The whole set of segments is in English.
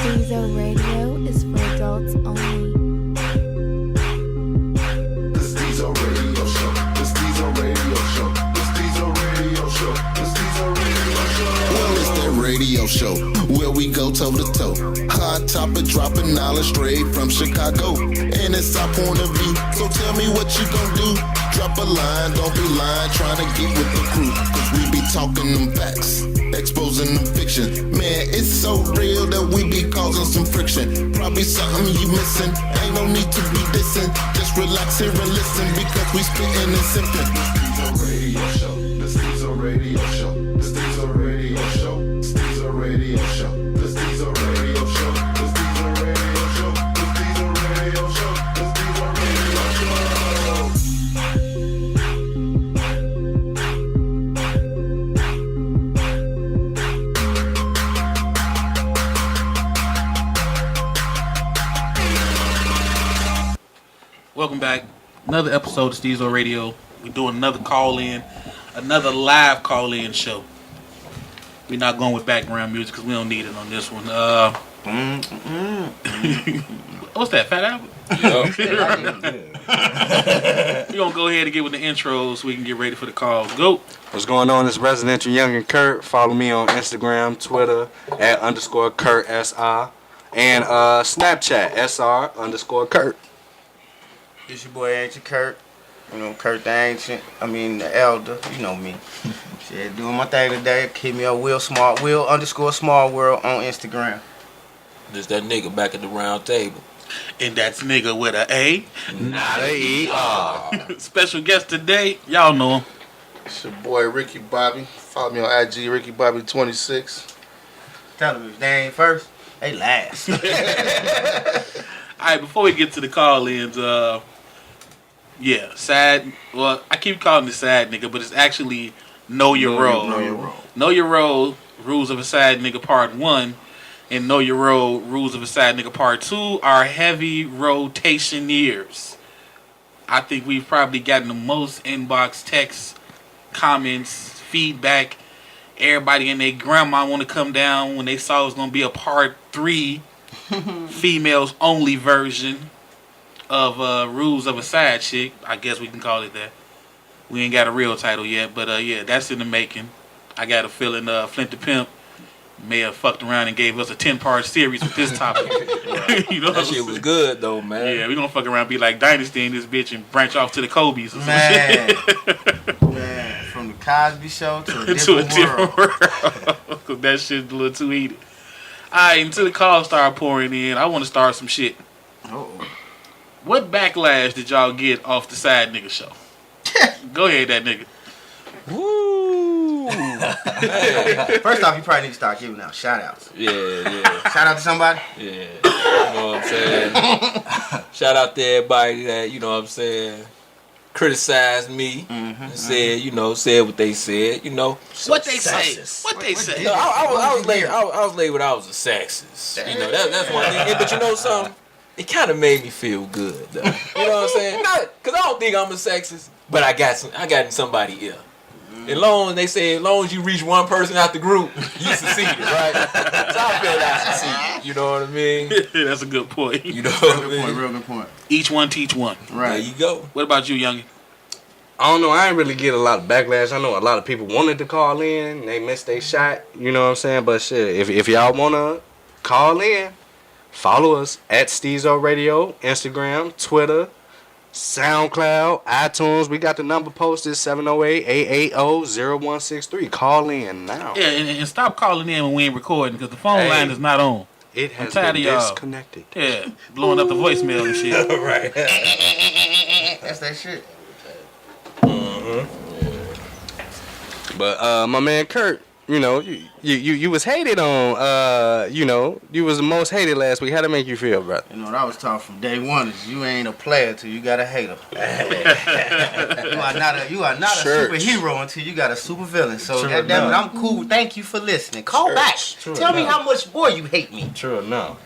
Stezo Radio is for adults only. The Stezo Radio Show. The Stezo Radio Show. The Stezo Radio Show. The Stezo Radio Show. Well, it's that radio show where we go toe to toe. Hot topic, dropping knowledge straight from Chicago. And it's our point of view. So tell me what you gon' do. Drop a line, don't be lying, trying to get with the crew. Cause we be talking them facts, exposing them fiction. Man, it's so real that we be causing some friction. Probably something you missing, ain't no need to be dissing. Just relax here and listen because we spittin' and simpin'. The Stezo Radio Show. The Stezo Radio Show. The Stezo Radio Show. Stezo Radio Show. The Stezo Radio Show. The Stezo Radio Show. The Stezo Radio Show. The Stezo Radio Show. Welcome back. Another episode of Stezo Radio. We're doing another call-in, another live call-in show. We're not going with background music because we don't need it on this one. What's that, Fat Albert? We're going to go ahead and get with the intro so we can get ready for the calls. Go. What's going on? It's Residential Young and Kurt. Follow me on Instagram, Twitter, @_KurtSI, and Snapchat, SR_Kurt. It's your boy Ancient Kurt. You know, Kurt the Ancient. I mean the Elder. You know me. Shit, doing my thing today. Hit me up Will _Small World on Instagram. Just that nigga back at the round table. And that's nigga with an A. Not a E-R. Special guest today. Y'all know him. It's your boy Ricky Bobby. Follow me on IG, Ricky Bobby 26. Tell them if they ain't first, they last. Alright, before we get to the call-ins, sad. Well, I keep calling it sad nigga, but it's actually Know Your Role. Know Your Role. Know Your Role, Rules of a Sad Nigga Part 1, and Know Your Role, Rules of a Sad Nigga Part 2 are heavy rotation years. I think we've probably gotten the most inbox texts, comments, feedback. Everybody and their grandma want to come down when they saw it was going to be a Part 3 females only version of Rules of a Sad Chick. I guess we can call it that. We ain't got a real title yet, but that's in the making. I got a feeling Flint the Pimp may have fucked around and gave us a 10-part series with this topic. You know That shit was good though, man. Yeah, we gonna fuck around and be like Dynasty in this bitch and branch off to the Kobe's or some Man. shit. Man, from the Cosby Show to a different world. Cause that shit's a little too heated. Alright, until the calls start pouring in, I want to start some shit. Uh-oh. What backlash did y'all get off the Side Nigga Show? Go ahead, that nigga. Woo! First off, you probably need to start giving out shout-outs. Yeah. Shout out to somebody? Yeah. You know what I'm saying? Shout out to everybody that, you know what I'm saying, criticized me and said, said what they said, What they say? What they say? I was labeled I was a sexist. That's one thing. Yeah, but you know something? It kind of made me feel good, though. You know what I'm saying? Because I don't think I'm a sexist, but I got in somebody ear. As long as you reach one person out the group, you succeeded, right? So I feel like I succeeded. You know what I mean? That's a good point. You know what I mean? Real good point. Each one teach one. Right. There you go. What about you, youngin? I don't know. I ain't really get a lot of backlash. I know a lot of people wanted to call in. They missed their shot. You know what I'm saying? But shit, if y'all want to call in, follow us at Stezo Radio, Instagram, Twitter, SoundCloud, iTunes. We got the number posted, 708-880-0163. Call in now. Yeah, and stop calling in when we ain't recording because the phone line is not on. It has tired been of y'all. disconnected. Yeah, blowing up the voicemail and shit. Right. That's that shit. But my man Kurt, you was hated on. You was the most hated last week. How'd it make you feel, brother? You know what I was taught from day one is you ain't a player till you got a hater. You are not a superhero until you got a super villain. So goddamn it, I'm cool. Thank you for listening. Call back. Tell me how much more you hate me. True enough.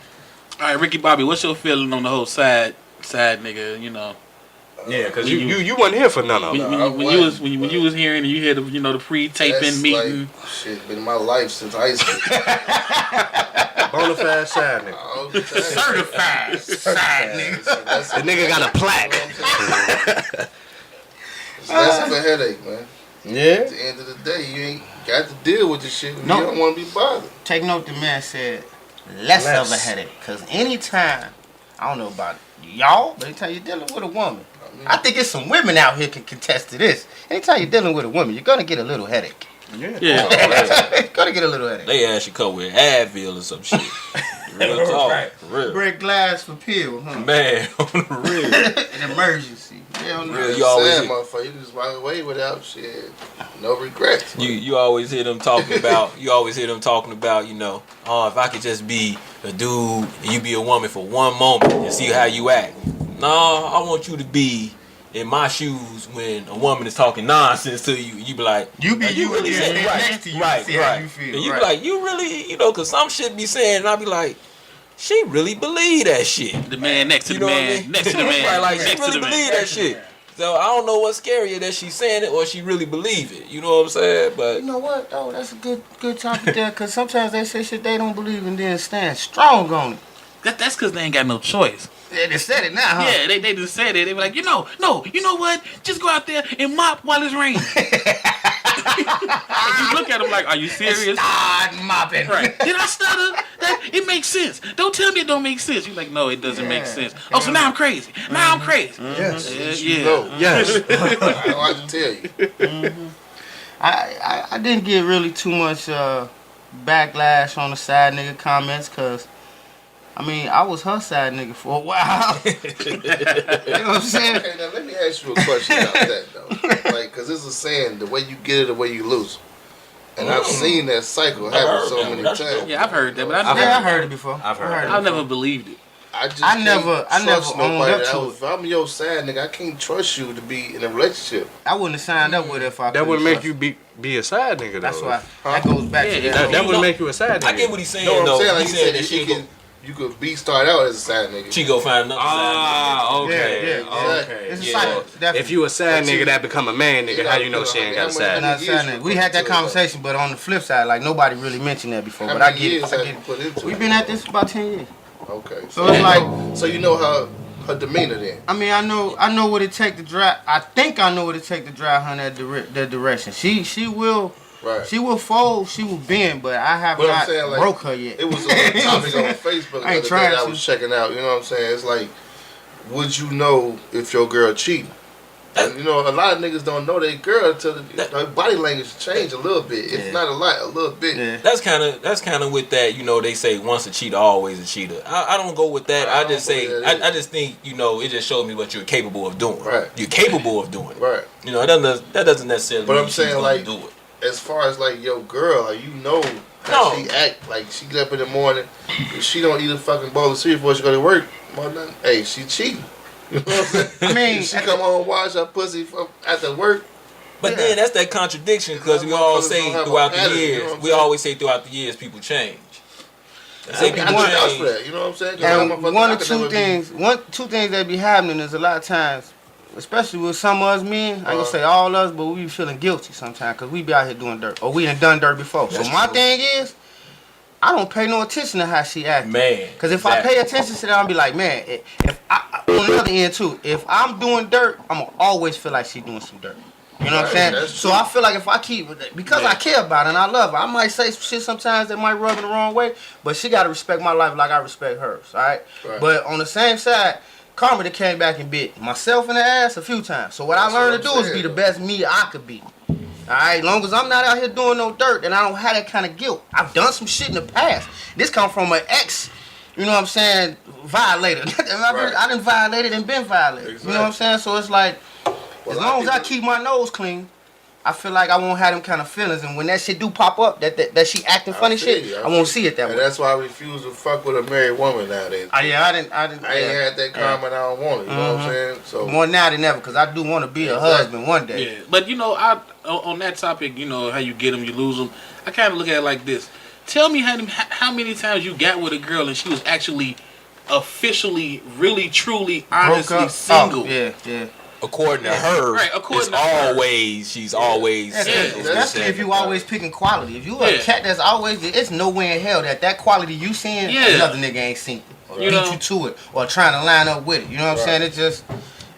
All right, Ricky Bobby, what's your feeling on the whole sad nigga? Yeah, because you wasn't here for none of it. When you was hearing and you hear the pre-taping meeting. Shit, been my life since high school. Bonafide side nigga. Oh, dang. Certified side nigga. The nigga got a plaque. It's less of a headache, man. Yeah. At the end of the day, you ain't got to deal with this shit. No. You don't want to be bothered. Take note, the man said less of a Less. headache. Because anytime, I don't know about y'all, but anytime you're dealing with a woman, I think there's some women out here can contest to this. Anytime you're dealing with a woman, you're going to get a little headache. Yeah. You're going to get a little headache. They actually come with Advil or some shit. Real talk. Right. For real. Break glass for pill, huh? Man, on the real. An emergency. Hell no. Real, you always Sad hear, motherfucker. You just walk away without shit. No regrets. you always hear them talking about you know, oh, if I could just be a dude and you be a woman for one moment and see how you act. No, I want you to be in my shoes when a woman is talking nonsense to you. You be like, You be "Are you really and saying then next to you right, see right. how you feel. And you right. be like, you really, you know, because some shit be saying, and I be like, she really believe that shit. The man next to You the know what I man. mean? Next to the man. Right, like she next to really the believe man. that shit. So I don't know what's scarier, that she's saying it or she really believe it. You know what I'm saying? But You know what? Oh, that's a good topic there. Because sometimes they say shit they don't believe and then stand strong on it. That's because they ain't got no choice. Yeah, they said it now, huh? Yeah, they just said it. They were like, you know what? Just go out there and mop while it's raining. And you look at them like, are you serious? Start mopping. Right. Did I stutter? It makes sense. Don't tell me it don't make sense. You're like, no, it doesn't make sense. Oh, so now I'm crazy. Now I'm crazy. Yes. Yeah. No. Yes. I don't have to tell you. I didn't get really too much backlash on the side nigga comments because, I mean, I was her side nigga for a while. You know what I'm saying? Okay, now let me ask you a question about that, though. Like, because it's a saying, the way you get it, the way you lose. And I've seen that cycle happen so many times. Yeah, I've heard that, but I heard it before. I've heard it. I never believed it. I just I never can't trust owned nobody. up to it. If I'm your side nigga, I can't trust you to be in a relationship. I wouldn't have signed up with it if I That would couldn't make trust. you be a side nigga though. That's why. That goes back to Yeah, that. That would make you a side nigga. I get what he's saying, You know what though. I'm saying? Like He's you saying said, that you could start out as a side nigga. she go find another side. okay. Yeah. Okay. It's a Yeah. cycle. Definitely. If you a side But nigga you- that become a man nigga, how you know she ain't got a side? Not years saying you that. We put had that into it, conversation, but on the flip side, like nobody really mentioned that before. How But I many get years it. I have get you it. put into We've it? been at this about 10 years. Okay. So it's like, So you know her demeanor then. I mean, I know what it take to drive. I think I know what it take to drive her in that direction. She will Right. she will fold, she will bend, but I have But I'm not saying, like, broke her yet. It was a little topic on Facebook the I ain't other day trying that I to. was checking out. You know what I'm saying? It's like, would you know if your girl cheating? And you know, a lot of niggas don't know their girl until her body language change a little bit. It's not a lot, a little bit. Yeah. That's kind of with that, you know, they say once a cheater, always a cheater. I don't go with that. I just say, I just think, you know, it just shows me what you're capable of doing. Right. You're capable of doing it. Right. You know, that doesn't necessarily But mean I'm she's saying, gonna like, do it. as far as like your girl, like you know how No. she act. Like she get up in the morning, if she don't eat a fucking bowl of cereal before she go to work, well, hey, she cheating. You know what I'm saying? I mean, If she come home wash her pussy after work. But Yeah. then that's that contradiction because we Motherfuckers all don't say have a throughout the pattern, you know years, what I'm we saying? always say throughout the years people change. They say I people vouch for change. that. You know what I'm saying? 'Cause and I'm a motherfucker, one I or could two never be- things, two things that be happening is a lot of times, especially with some of us men. I ain't gonna Uh-huh. say all us, but we be feeling guilty sometimes because we be out here doing dirt or we done done dirt before. So That's my true. thing is, I don't pay no attention to how she acts. Man. Because if I pay attention to that, I'll be like, man, if I, on the other end too, if I'm doing dirt, I'm going to always feel like she's doing some dirt. You know what I'm Right, saying? that's So true. I feel like if I keep, because I care about her and I love her, I might say some shit sometimes that might rub in the wrong way, but she got to respect my life like I respect hers, all right? Right. But on the same side, karma that came back and bit myself in the ass a few times. So what That's I learned what to I'm do is be saying, the best me I could be. Alright, long as I'm not out here doing no dirt and I don't have that kind of guilt. I've done some shit in the past. This come from an ex, you know what I'm saying, violator. Right. I done violated and been violated. You know what I'm saying? So it's like, Well, as a lot long of as I people- keep my nose clean, I feel like I won't have them kind of feelings. And when that shit do pop up, that she acting funny I feel shit, you, I feel won't you. see it that And way. that's why I refuse to fuck with a married woman nowadays. I didn't. I ain't had that karma and I don't want it. You know what I'm saying? So More now than ever, because I do want to be a Exactly. husband one day. Yeah, but you know, on that topic, you know how you get them, you lose them. I kind of look at it like this: tell me how many times you got with a girl and she was actually, officially, really, truly, honestly Broke up. single. Oh, yeah. according to her, Right, according it's to her. always she's always. Especially if you always picking quality. If you a cat that's always, it's no way in hell that quality you seeing, another nigga ain't seen it. You Beat know? you to it or trying to line up with it. You know what I'm saying?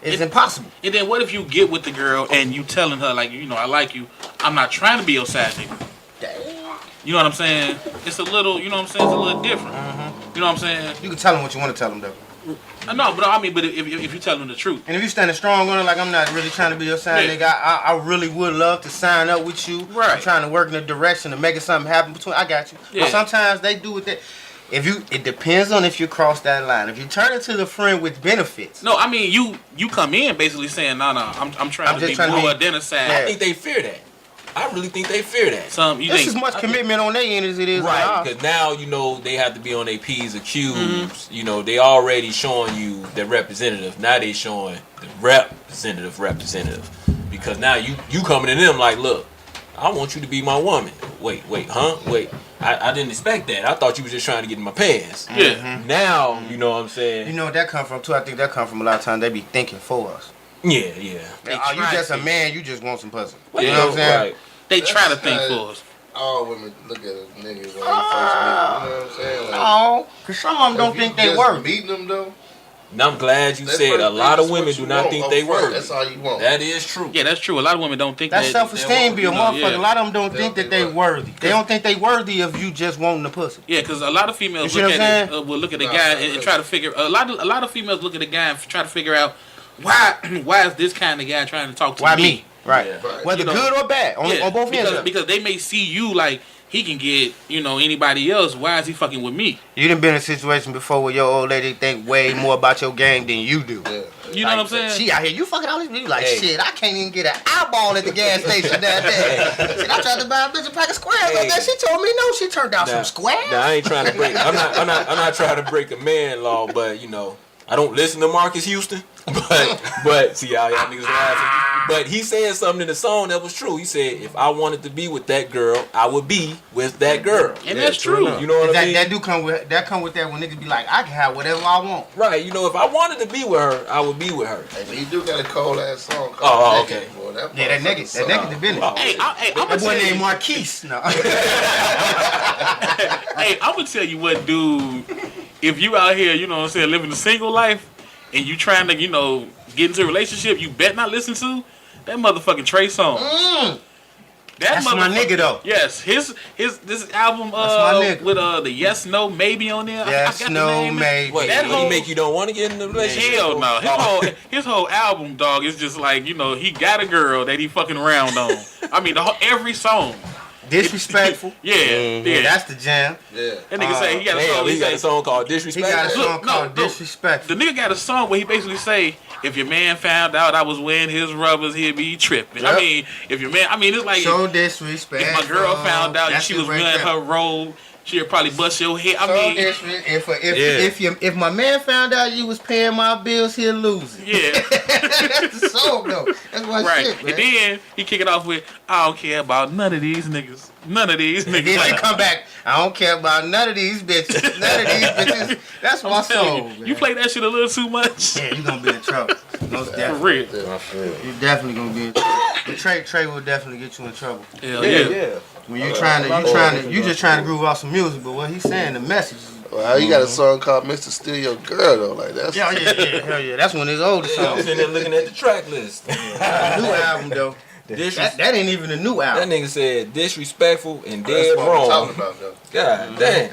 It's impossible. And then what if you get with the girl and you telling her like, you know, I like you. I'm not trying to be your side nigga. You know what I'm saying? It's a little, you know what I'm saying? It's a little different. You know what I'm saying? You can tell them what you want to tell them though. No, but I mean, but if you tell them the truth. And if you standing strong on it, like I'm not really trying to be your side nigga, I really would love to sign up with you. Right. I'm trying to work in a direction of making something happen between. I got you. Yeah. But sometimes they do with that. It depends on if you cross that line. If you turn into the friend with benefits. No, I mean you come in basically saying, no, I'm trying to be more than a side. I think they fear that. I really think they fear that. It's as much commitment on their end as it is on Right, ours. because now, you know, they have to be on their P's or Q's. You know, they already showing you the representative. Now they showing the representative. Because now you coming to them like, look, I want you to be my woman. Wait, huh? Wait. I didn't expect that. I thought you was just trying to get in my pants. Yeah. Now, you know what I'm saying? You know what that come from too? I think that come from a lot of times they be thinking for us. Yeah. Oh, you just a man, you just want some pussy. Well, You know what I'm saying? Right. They try to think for us. All women look at a nigga when they first meet. You know what I'm saying? Like, Oh, because some of them don't think they worth. Meeting them though. Now I'm glad you That's said what a lot that's of women what do you not want think up they front. worthy. That's all you want. That is true. Yeah, that's true. A lot of women don't think That that self-esteem be a you know, motherfucker. yeah. A lot of them don't think that they worthy. They don't think they worthy of you just wanting the pussy. Yeah, because a lot of females You look see what at I'm it, saying? will look at a guy and try to figure. A lot of females look at a guy and try to figure out why is this kind of guy trying to talk to Why me? Right. Yeah. Right. Whether You know, good or bad. On both ends. because they may see you like he can get, you know, anybody else. Why is he fucking with me? You done been in a situation before where your old lady think way more about your game than you do. Yeah. You know what I'm saying? She out here, you fucking all these people like, Hey. shit, I can't even get an eyeball at the gas station down there. Shit, I tried to buy a bitch a pack of squares up there. She told me no, she turned out some squares. Now I ain't trying to break. I'm not trying to break a man law, but you know, I don't listen to Marcus Houston. But see how y'all niggas laughing. But he said something in the song that was true. He said, if I wanted to be with that girl, I would be with that girl. And that's true. You know what I mean? That do come with that when niggas be like, I can have whatever I want. Right. You know, if I wanted to be with her, I would be with her. Hey, you do got a cold ass song called Oh, Naked, okay. boy. That Yeah, that nigga the business. Wow. Hey, I'm That gonna boy tell named you. Marquise. No. Hey, I'm gonna tell you what, dude. If you out here, you know what I'm saying, living a single life, and you trying to, you know, get into a relationship, you bet not listen to that motherfucking Trey song. That's my nigga though. Yes, this album my nigga. with the Yes No Maybe on there. I Yes, forgot the no, name. maybe. What, That what he whole- make you don't want to get in the relationship? Hell no. Oh. His whole album, dog, is just like, you know, he got a girl that he fucking around on. I mean, every song. Disrespectful. Yeah. That's the jam. Yeah. That nigga say he got a Damn, song. he got say- a song called He Disrespect. got a song Look, no, called no. Disrespectful. The nigga got a song where he basically say, if your man found out I was wearing his rubbers, he'd be tripping. Yep. I mean, if your man, I mean, it's like So if disrespectful. my girl found out That's she it was right wearing there. her robe, she'd probably bust your head. I So mean, if my man found out you was paying my bills, he'll lose it. yeah, That's the song though. That's my right. shit, man. And then he kick it off with, I don't care about none of these niggas. None of these And niggas. then she Like, come back. I don't care about none of these bitches. None of these bitches. That's my I'm telling soul. you, Man. you play that shit a little too much. Yeah, you gonna be in trouble. Most For definitely. real. You definitely gonna be in trouble. But Trey will definitely get you in trouble. Hell yeah. When you just trying to groove off some music, but what he's saying, the message. Well, he got a song called Mr. Steal Your Girl though. Like that's Yeah, hell yeah. That's one of his oldest I'm songs. sitting there looking at the track list. New album though. That ain't even a new That album. nigga said disrespectful and that's dead what I'm wrong. talking about though. God damn.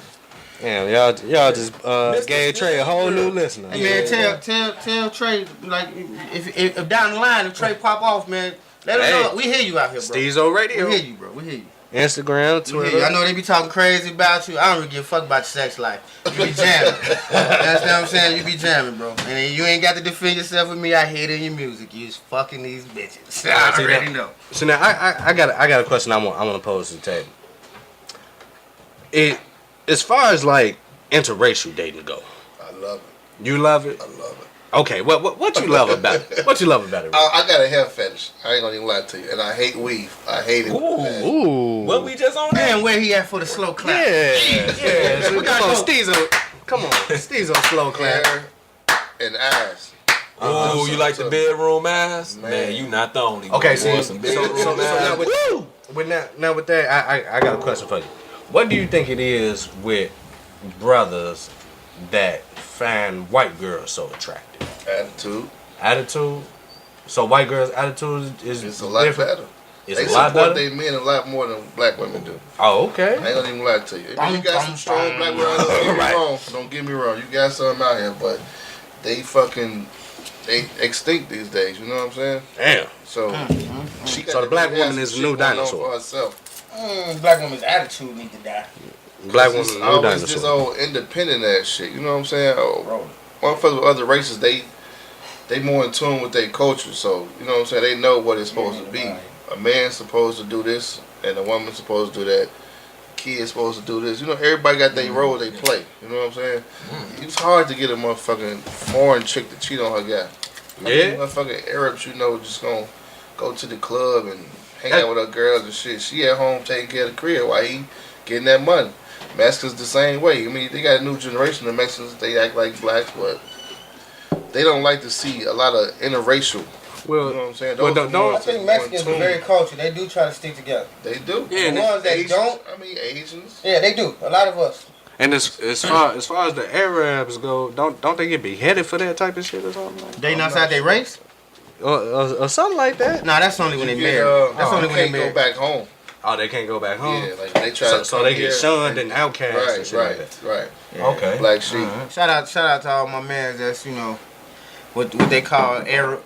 Damn, y'all just gave Trey a whole new listener. Hey man, tell Trey, like if down the line if Trey pop off, man, let him know we hear you out here, bro. Stezo Radio. We hear you, bro. We hear you. Instagram, We hear you. Twitter. I know they be talking crazy about you. I don't really give a fuck about your sex life. You be jamming. That's what I'm saying. You be jamming, bro. And then you ain't got to defend yourself with me. I hear it in your music. You just fucking these bitches. I already know. So now I got a question I want to pose to the table. As far as like interracial dating go, I love it. you love it? I love it. Okay, what you love about it? What you love about it? I got a hair fetish. I ain't gonna even lie to you. And I hate weave. I hate it. bad. Ooh. What we just on that? Man, where he at for the slow clap? Yeah. So We gotta come on, go. Stezo. Come on, Stezo slow clap. Hair and eyes. Oh, you like the So- bedroom ass? Man. Man, you not the only one. Okay, Boy, see, some so bedroom now ass. with that, I got a question for you. What do you think it is with brothers that find white girls so attractive? Attitude. Attitude. So white girls' attitude is It's a lot different? better. It's They a lot support better. their men a lot more than black women do. Oh, okay. I ain't gonna even lie to you. I mean, you got some strong black women. Don't get me Right. wrong. Don't get me wrong. You got some out here, but they extinct these days. You know what I'm saying? Damn. So she got So the to black really have woman some is the shit new going on dinosaur. for herself. Black woman's attitude need to die. Black It's woman, no always this dinosaur. old independent ass shit. You know what I'm saying? Oh, motherfuckers with other races, they more in tune with their culture. So you know what I'm saying? They know what it's supposed to be. A man's supposed to do this, and a woman's supposed to do that. Kids supposed to do this. You know, everybody got their role they play. You know what I'm saying? It's hard to get a motherfucking foreign chick to cheat on her guy. Yeah. Motherfucking Arabs, you know, just gonna go to the club and hang out with her girls and shit. She at home taking care of the crib while he getting that money. Mexicans the same way. I mean, they got a new generation of Mexicans. They act like blacks, but they don't like to see a lot of interracial. Well, You know what I'm saying? well, Those are don't- more- I think more Mexicans in are very tune. cultured. They do try to stick together. They do. Yeah, The ones that Asians, don't, I mean, Asians. yeah, they do. A lot of us. and as far as the Arabs go, don't they get beheaded for that type of shit or something like that? They I'm not not outside their sure. race? Or something like that? Nah, that's only when they You married. get, That's only when they can't go married. back home. Oh, they can't go back home. Yeah, like they try So, to so come they get here shunned and outcast and Right, shit right, like that. right. Okay. Black sheep. Shout out to all my mans that's, you know, what they call Arab,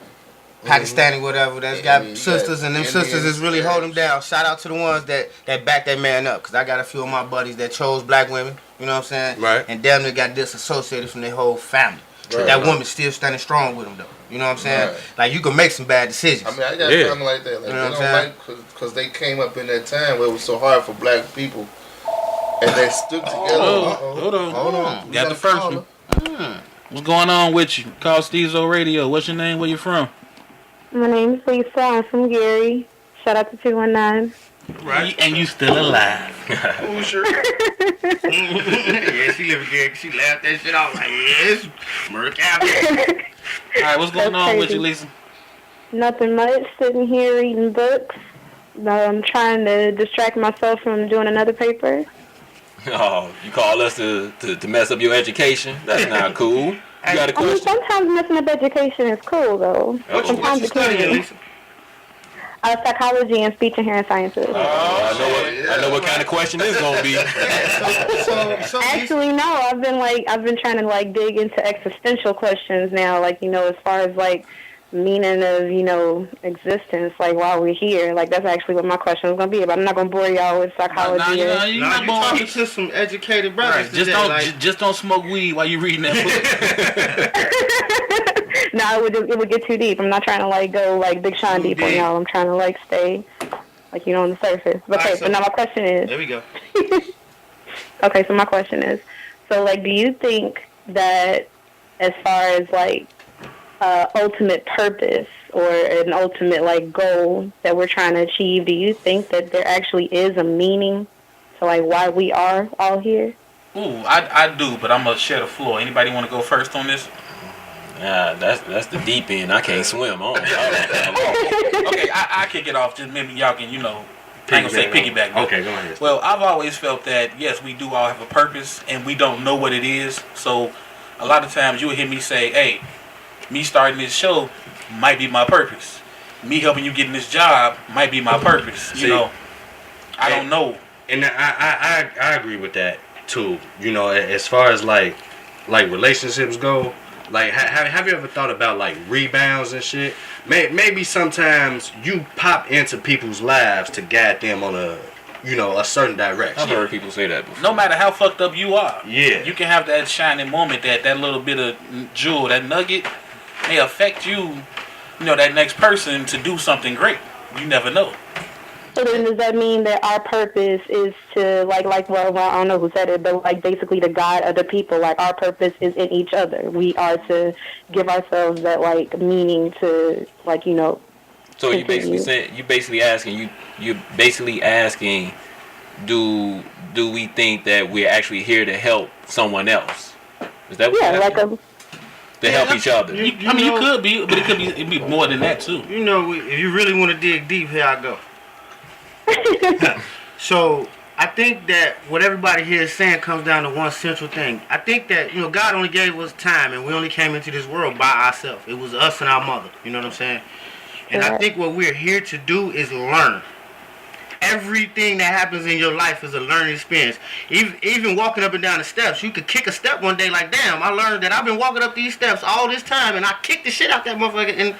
Pakistani, whatever, that's Yeah, got you got sisters, and them Indians, sisters is really holding them Arabs. down. Shout out to the ones that back that man up, because I got a few of my buddies that chose black women, you know what I'm saying? Right. And damn near got disassociated from their whole family. Right. That woman still standing strong with them, though. You know what I'm saying? Right. Like, you can make some bad decisions. I mean, I got Yeah. family like that. Like, You know they what I'm don't like because they came up in that time where it was so hard for black people, and they stood together. Hold on. Hold on. Got the first one. What's going on with you? Call Stezo Radio. What's your name? Where you from? My name's Lisa. I'm from Gary. Shout out to 219. Right. And you still alive. Who's your Yeah, she living there. She laughed that shit off like, yes, murder capital. All right, what's going That's on with crazy. you, Lisa? Nothing much. Sitting here reading books. I'm trying to distract myself from doing another paper. Oh, you call us to mess up your education? That's not cool. You got a I mean, question? sometimes messing up education is cool, though. Sometimes it can be. Psychology and speech and hearing sciences. I know what kind of question this gonna be. So Actually, no. I've been trying to like dig into existential questions now. Like, you know, as far as like meaning of, you know, existence, like why we're here. Like that's actually what my question is gonna be about. I'm not gonna bore y'all with psychology. You're Nah, not you born. talking to some educated brothers Right. Just today, don't like, just don't smoke weed while you reading that book. No, it would get too deep. I'm not trying to like go like Big Sean deep on deep. y'all. I'm trying to like stay like, you know, on the surface. But, Alright, okay, so- but now my question is, there we go. okay, so my question is, so like, do you think that as far as like ultimate purpose or an ultimate like goal that we're trying to achieve, do you think that there actually is a meaning to like why we are all here? Ooh, I do, but I'm gonna share the floor. Anybody want to go first on this? Nah, that's the deep end. I can't swim. Okay, I kick it off. Just maybe y'all can, you know, I ain't gonna say piggyback. but- Okay, go ahead. Well, I've always felt that, yes, we do all have a purpose, and we don't know what it is. So, a lot of times you'll hear me say, hey, me starting this show might be my purpose. Me helping you getting this job might be my purpose. You See, know, I don't know. And I agree with that too. You know, as far as like relationships go, like have you ever thought about like rebounds and shit? Maybe sometimes you pop into people's lives to guide them on a certain direction. I've heard people say that before. No matter how fucked up you are, Yeah. you can have that shining moment, that little bit of jewel, that nugget may affect you, you know, that next person to do something great. You never know. So then does that mean that our purpose is to well, I don't know who said it, but like basically to guide other people, like our purpose is in each other. We are to give ourselves that like meaning to like, you know. So you basically continue. saying you're basically asking, do we think that we're actually here to help someone else? Is that what Yeah, you're like asking? to help each other. You could be, but it'd be more than that too. You know, if you really want to dig deep, here I go. So I think that what everybody here is saying comes down to one central thing. I think that, God only gave us time, and we only came into this world by ourselves. It was us and our mother. You know what I'm saying? And I think what we're here to do is learn. Everything that happens in your life is a learning experience. Even walking up and down the steps, you could kick a step one day like, damn, I learned that I've been walking up these steps all this time, and I kicked the shit out that motherfucker, and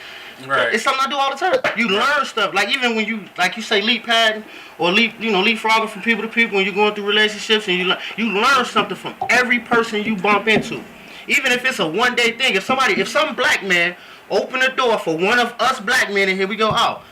it's something I do all the time. You learn stuff. Like, even when you say leap padding or leapfrogging from people to people when you're going through relationships, and you learn something from every person you bump into. Even if it's a one-day thing. If some black man open the door for one of us black men in here, we go, oh,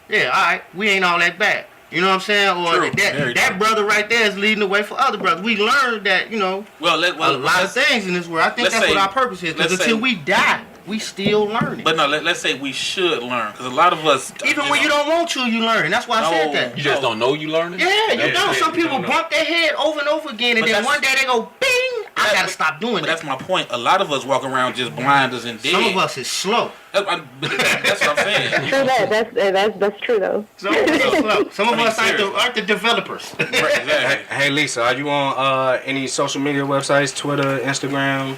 yeah, all right, we ain't all that bad. You know what I'm saying? Or that brother right there is leading the way for other brothers. We learned that, a lot of things in this world. I think that's what our purpose is. Because until we die, we still learning. But no, let's say we should learn. Because a lot of us... Even when you don't want to, you learn. That's why I said that. You just don't know you learning? Yeah, you don't. Some people bump their head over and over again, and then one day they go, bing! I gotta stop doing that. That's my point. A lot of us walk around just blinders and dead. Some of us is slow. That's what I'm saying. True that. That's true though. Some of us are slow. Some of us aren't the developers. Hey Lisa, are you on any social media websites? Twitter, Instagram?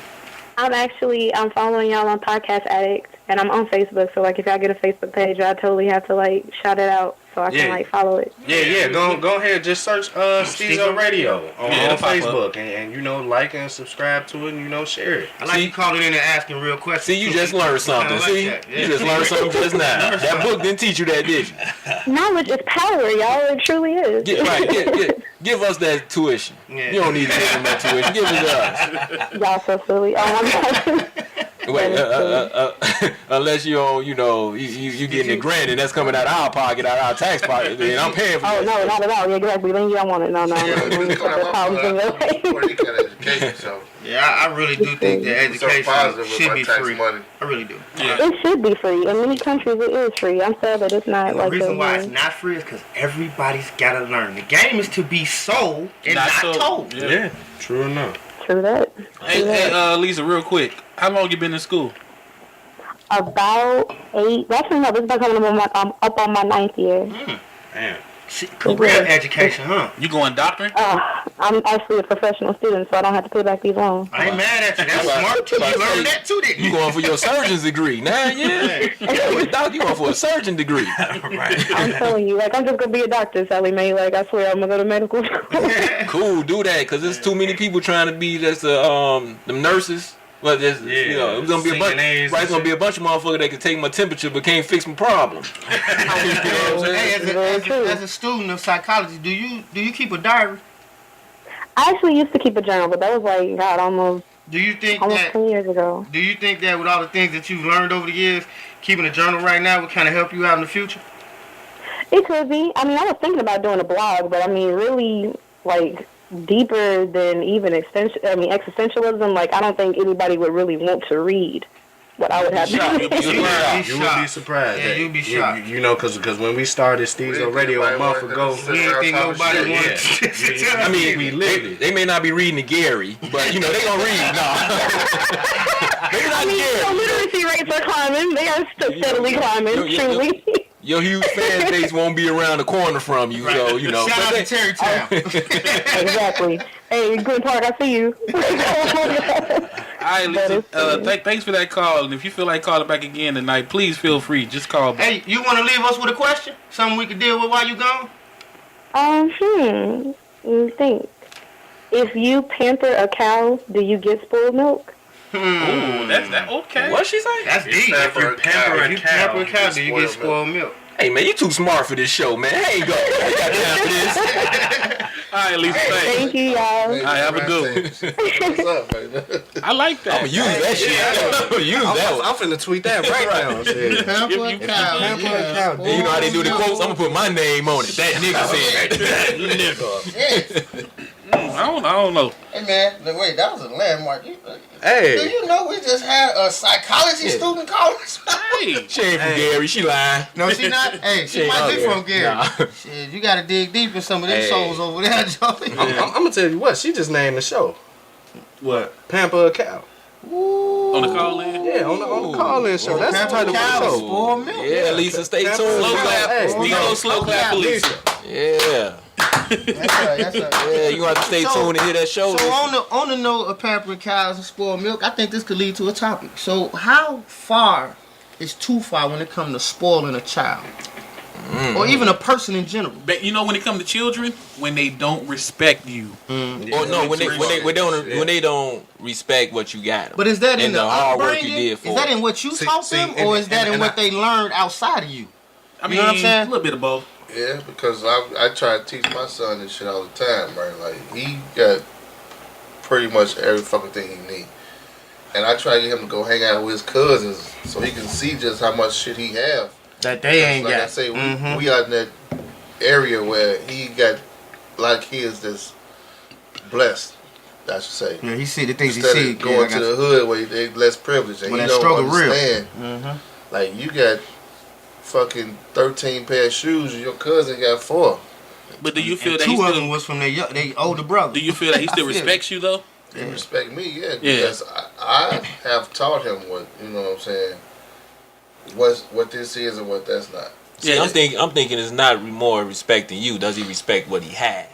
I'm following y'all on Podcast Addict, and I'm on Facebook. So like, if y'all get a Facebook page, I totally have to like shout it out so I can like follow it. Yeah. Go ahead. Just search Stezo Radio on Facebook, and like and subscribe to it, and share it. I like you calling in and asking real questions. See, you just learned something. You just learned something just now. That book didn't teach you that, did you? Knowledge is power, y'all. It truly is. Give us that tuition. Yeah. You don't need to give them that tuition. Give it to us. Y'all so silly. Wait, unless you getting a grant and that's coming out of our pocket, out of our tax pocket, then I'm paying for it. Oh, no, not at all. Yeah, exactly. Then you don't want it. No. Yeah, I really do think that education should be free. Money. I really do. Yeah. It should be free. In many countries, it is free. I'm sad that it's not. And the reason why it's not free is because everybody's got to learn. The game is to be sold and not told. Yeah, true enough. True that. Hey, Lisa, real quick. How long you been in school? About 8. Actually, no, this is coming up on my 9th year. Damn. Career education, huh? You going doctoring? I'm actually a professional student, so I don't have to pay back these loans. I ain't mad at you. That's smart too. You learned that too, didn't you? You going for your surgeon's degree? Nah, yeah. Doc, you going for a surgeon degree? Right. I'm telling you, I'm just gonna be a doctor, Sally Mae. I swear, I'm gonna go to medical school. Cool, do that, cause there's too many people trying to be just them nurses. But there's, it's gonna be a bunch. Right, it's gonna be a bunch of motherfuckers that can take my temperature but can't fix my problem. As a student of psychology, do you keep a diary? I actually used to keep a journal, but that was almost. Do you think almost 10 years ago? Do you think that with all the things that you've learned over the years, keeping a journal right now would kind of help you out in the future? It could be. I was thinking about doing a blog, but really deeper than even existentialism. I don't think anybody would really want to read what I would have to You would be surprised. Yeah, you'd be shocked. Because when we started Stezo Radio a month ago, we didn't think nobody wanted. We lived it. They may not be reading the Gary, but they gonna read. So literacy rates are climbing. They are steadily climbing. Truly. Your huge fan base won't be around the corner from you, right. So Shout out to Terrytown. Exactly. Hey, Green Park, I see you. All right, Lisa. Thanks for that call. And if you feel like calling back again tonight, please feel free. Just call back. Hey, you want to leave us with a question? Something we could deal with while you gone? You think if you pamper a cow, do you get spoiled milk? Ooh, that's that. Okay. What she say? That's deep. If you pamper a cow, do you get spoiled milk? Hey man, you too smart for this show, man. Hey, go. I got time for this. All right, Lisa. Thank you, y'all. All right, have a good one. What's up, baby? I like that. I'm gonna use that shit. I'm gonna use that one. I'm finna tweet that right now. Pamper a cow. And you know how they do the quotes? I'm gonna put my name on it. That nigga said. Nigga. I don't know. Hey man, wait, that was a landmark. Hey. Do you know we just had a psychology student call us? Hey. She ain't from Gary. She lying. No, she not. Hey, she might be from Gary. Nah. Shit, you gotta dig deep in some of them souls over there, Joey. I'm gonna tell you what. She just named the show. What? Pamper a cow. On the call in? Yeah, on the call-in show. That's the title of the show. Spoiled milk. Yeah, Lisa, stay tuned. Slow clap. Hey, Stezo slow clap police. Yeah. Yeah, you have to stay tuned to hear that show. So on the note of pampering cows and spoiled milk, I think this could lead to a topic. So how far is too far when it comes to spoiling a child? Or even a person in general? But you know, when it comes to children, when they don't respect you. Or no, when they don't respect what you got 'em. But is that in And the hard work upbringing? you did for Is that it. in what you taught them, or is that in what they learned outside of you? I mean, You know what I'm saying? a little bit of both. Yeah, because I try to teach my son this shit all the time, right? Like, he got pretty much every fucking thing he need. And I try to get him to go hang out with his cousins so he can see just how much shit he have. That they ain't Like got. I say, we out in that area where he got a lot of kids that's blessed, I should say. Yeah, he see the things he Instead see. of going to the hood where they less privileged and When he that don't struggle real. understand. Like, you got fucking 13 pair of shoes and your cousin got 4. But do you feel And that he two of still? them was from their older brother. Do you feel that he still I feel respects you though? He respect me, yeah, Yeah. because I have taught him what, you know what I'm saying, what this is and what that's not. See, Yeah. I'm thinking it's not more respecting you. Does he respect what he has?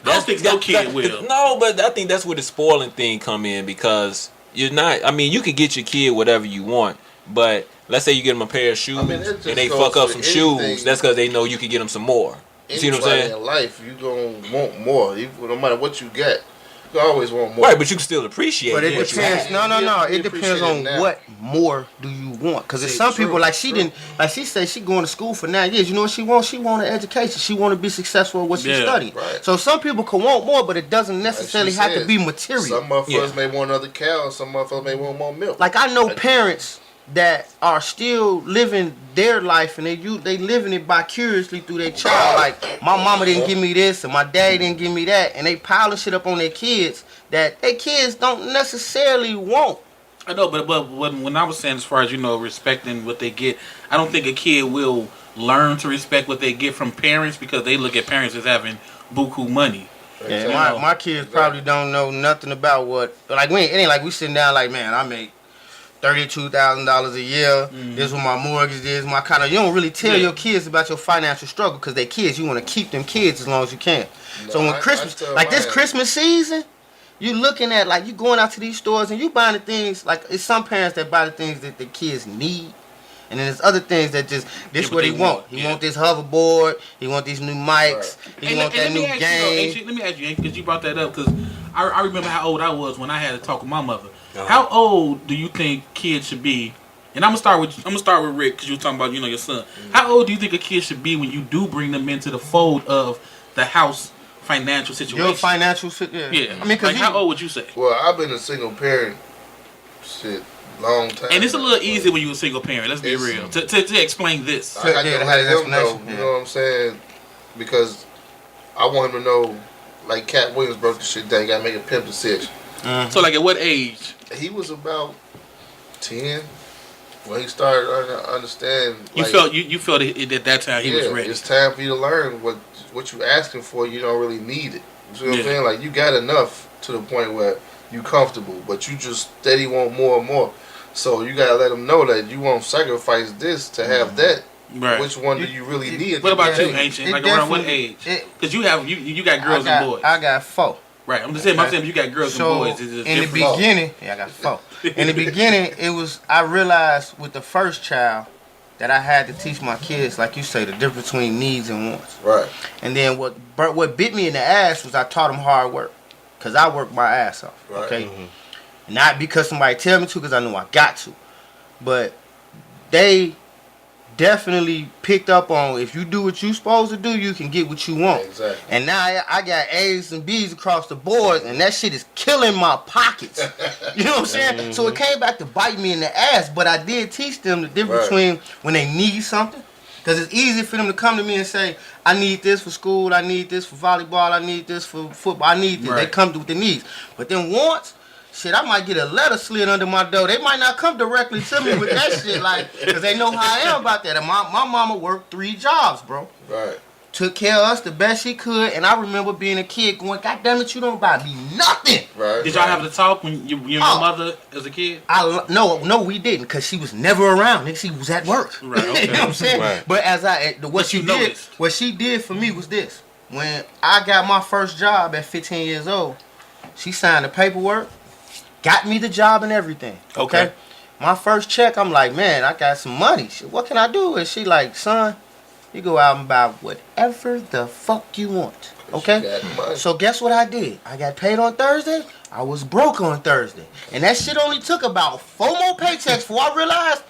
I don't think no kid will. No, but I think that's where the spoiling thing come in, because you're not. I mean, you can get your kid whatever you want, but let's say you get them a pair of shoes it just and they goes fuck up to some anything. shoes. That's because they know you can get them some more. You see what I'm Anybody saying? in life, you gonna want more. No matter what you get, you always want more. Right, but you can still appreciate But it what you depends. have. No. Yeah, It we depends appreciate on it now. what more do you want. Because there's See, some true, people like she true. didn't. Like she said, she going to school for 9 years. You know what she wants? She want an education. She want to be successful at what she's Yeah, studying. right. So some people can want more, but it doesn't Like she necessarily have to said, be material. Some motherfuckers Yeah. may want another cow, some motherfuckers may want more milk. Like I know parents that are still living their life and they living it vicariously through their child. Like my mama didn't give me this and my daddy didn't give me that, and they piling shit up on their kids that their kids don't necessarily want. I know, but when I was saying as far as respecting what they get, I don't think a kid will learn to respect what they get from parents because they look at parents as having buku money. Yeah, my kids probably don't know nothing about what. Like it ain't like we sitting down like, man, I make $32,000 a year. This is what my mortgage is. My kind of. You don't really tell your kids about your financial struggle because they kids. You want to keep them kids as long as you can. So when Christmas, tell like this mine- Christmas season, you looking at like you going out to these stores and you buying the things like it's some parents that buy the things that the kids need. And then there's other things that just this Yeah, what but he they want. want, He yeah. want this hoverboard. He want these new mics. He want that new game. Let me ask you, because you brought that up, because I remember how old I was when I had to talk with my mother. How old do you think kids should be? And I'm gonna start with Rick, because you were talking about your son. How old do you think a kid should be when you do bring them into the fold of the house financial situation? Your financial yeah. I mean, cause like how old would you say? Well, I've been a single parent long time. And it's a little easy when you're a single parent. Let's be real. To explain this. I had Yeah, to had let an him know, explanation, you know what I'm saying? Because I want him to know, like Cat Williams broke the shit down, you gotta make a pimp decision. So like at what age? He was about 10 when he started to understand. You like, felt it at that time he was ready. It's time for you to learn what you asking for. You don't really need it. You see what I'm Yeah. saying? Like you got enough to the point where you comfortable, but you just steady want more and more. So you gotta let them know that you won't sacrifice this to have that. Right. Which one do you really need? What about you, it- Ancient? it Like around what definitely- age? Because you got girls and boys. I got 4. Right. I'm just saying. I'm saying you got girls So and boys. It's just in the different. beginning, I got 4. In the beginning, I realized with the first child that I had to teach my kids, like you say, the difference between needs and wants. Right. And then what bit me in the ass was I taught them hard work, cause I worked my ass off. Right. Okay. Not because somebody tell me to, because I knew I got to. But they definitely picked up on if you do what you supposed to do, you can get what you want. Exactly. And now I got A's and B's across the board, and that shit is killing my pockets. You know what I'm saying? So it came back to bite me in the ass, but I did teach them the difference between when they need something. Because it's easy for them to come to me and say, I need this for school, I need this for volleyball, I need this for football, I need this. Right. They come with the needs. But then once, shit, I might get a letter slid under my door. They might not come directly to me with that shit, like, because they know how I am about that. And my mama worked 3 jobs, bro. Right. took care of us the best she could, and I remember being a kid going, God damn it, you don't buy me nothing. Right. Did y'all have to talk when you and your mother as a kid? No, we didn't, because she was never around. Nigga, she was at work. Right, okay. You know what I'm saying? Right. But what she did for me was this. When I got my first job at 15 years old, she signed the paperwork, got me the job and everything. Okay. My first check, I'm like, man, I got some money. What can I do? And she like, son, you go out and buy whatever the fuck you want. Okay? So guess what I did? I got paid on Thursday. I was broke on Thursday. And that shit only took about 4 more paychecks before I realized,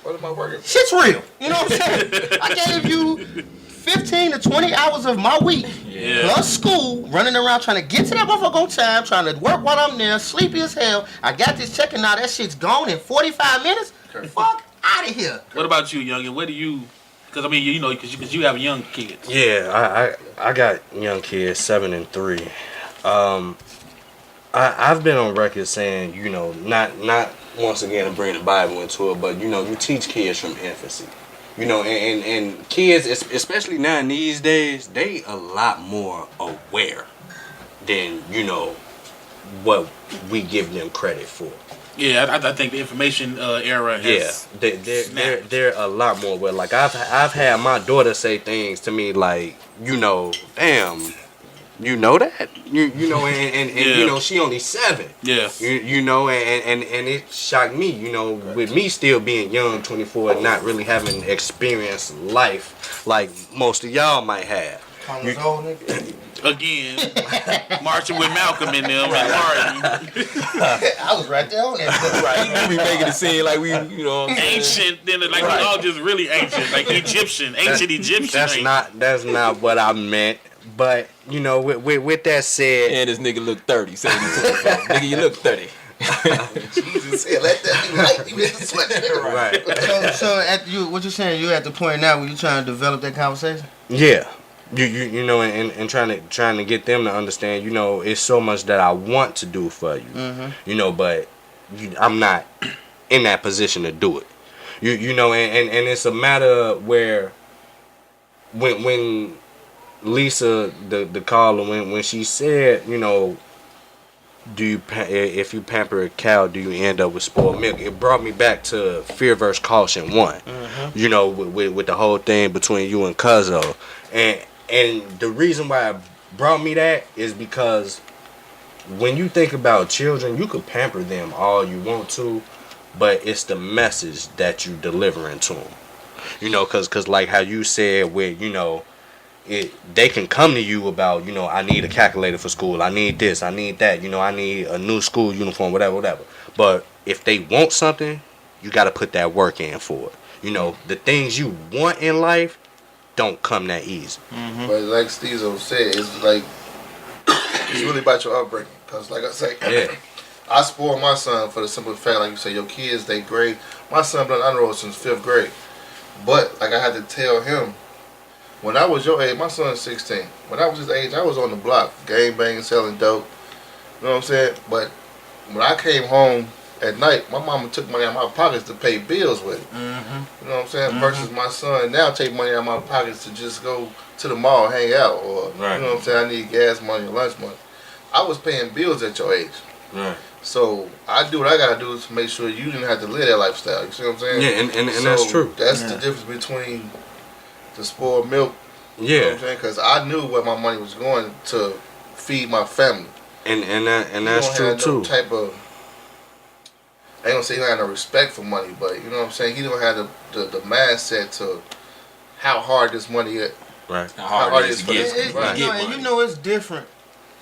what am I working for? shit's real. You know what I'm saying? I gave you 15 to 20 hours of my week, plus school, running around trying to get to that motherfucker on time, trying to work while I'm there, sleepy as hell. I got this check and now that shit's gone in 45 minutes. Fuck out of here. What about you, youngin? What do you? Because I mean, you know, because you have young kids. Yeah, I got young kids, 7 and 3. I've been on record saying, you know, not once again to bring the Bible into it, but you know, you teach kids from infancy. You know, and kids, especially now in these days, they a lot more aware than, you know, what we give them credit for. Yeah, I think the information era has they're a lot more aware. Like I've had my daughter say things to me like, you know, damn, you know that? You know, and you know, she only 7. Yeah. You know, and it shocked me, you know, with me still being young, 24, and not really having experienced life like most of y'all might have. Again, marching with Malcolm in them and Martin. I was right there on that. Right, you be making it seem like we, you know, Ancient, then like we all just really ancient, like Egyptian, ancient Egyptian. That's not what I meant. But you know, with that said, and this nigga look 30. Nigga, you look 30. Jesus, let that be light. You hit the sweat. Right. So what you saying? You at the point now where you trying to develop that conversation? Yeah. You know, and trying to get them to understand, you know, it's so much that I want to do for you, you know, but I'm not in that position to do it. You know, and it's a matter where when Lisa, the caller, when she said, you know, if you pamper a cow, do you end up with spoiled milk? It brought me back to Fear vs. Caution 1. You know, with the whole thing between you and Cuzzo. And the reason why it brought me that is because when you think about children, you could pamper them all you want to, but it's the message that you delivering to them. You know, cause like how you said with, you know, they can come to you about, you know, I need a calculator for school, I need this, I need that, you know, I need a new school uniform, whatever. But if they want something, you got to put that work in for it. You know, the things you want in life don't come that easy. But like Stezo said, it's like it's really about your upbringing. Cause like I say, I spoil my son for the simple fact, like you say, your kids, they grade. My son been on honor roll since 5th grade, but like I had to tell him, when I was your age, my son's 16. When I was his age, I was on the block, gang banging, selling dope. You know what I'm saying? But when I came home at night, my mama took money out of my pockets to pay bills with it. You know what I'm saying? Versus my son now take money out of my pockets to just go to the mall, hang out, or you know what I'm saying? I need gas money or lunch money. I was paying bills at your age. Right. So I do what I gotta do to make sure you didn't have to live that lifestyle. You see what I'm saying? Yeah, and so that's true. That's the difference between the spoiled milk. Yeah. You know what I'm saying? Because I knew where my money was going to feed my family. And that's true too. Type of, I ain't gonna say he don't have no respect for money, but you know what I'm saying? He don't have the mindset to how hard this money is. Right. How hard it is to get. And you know it's different.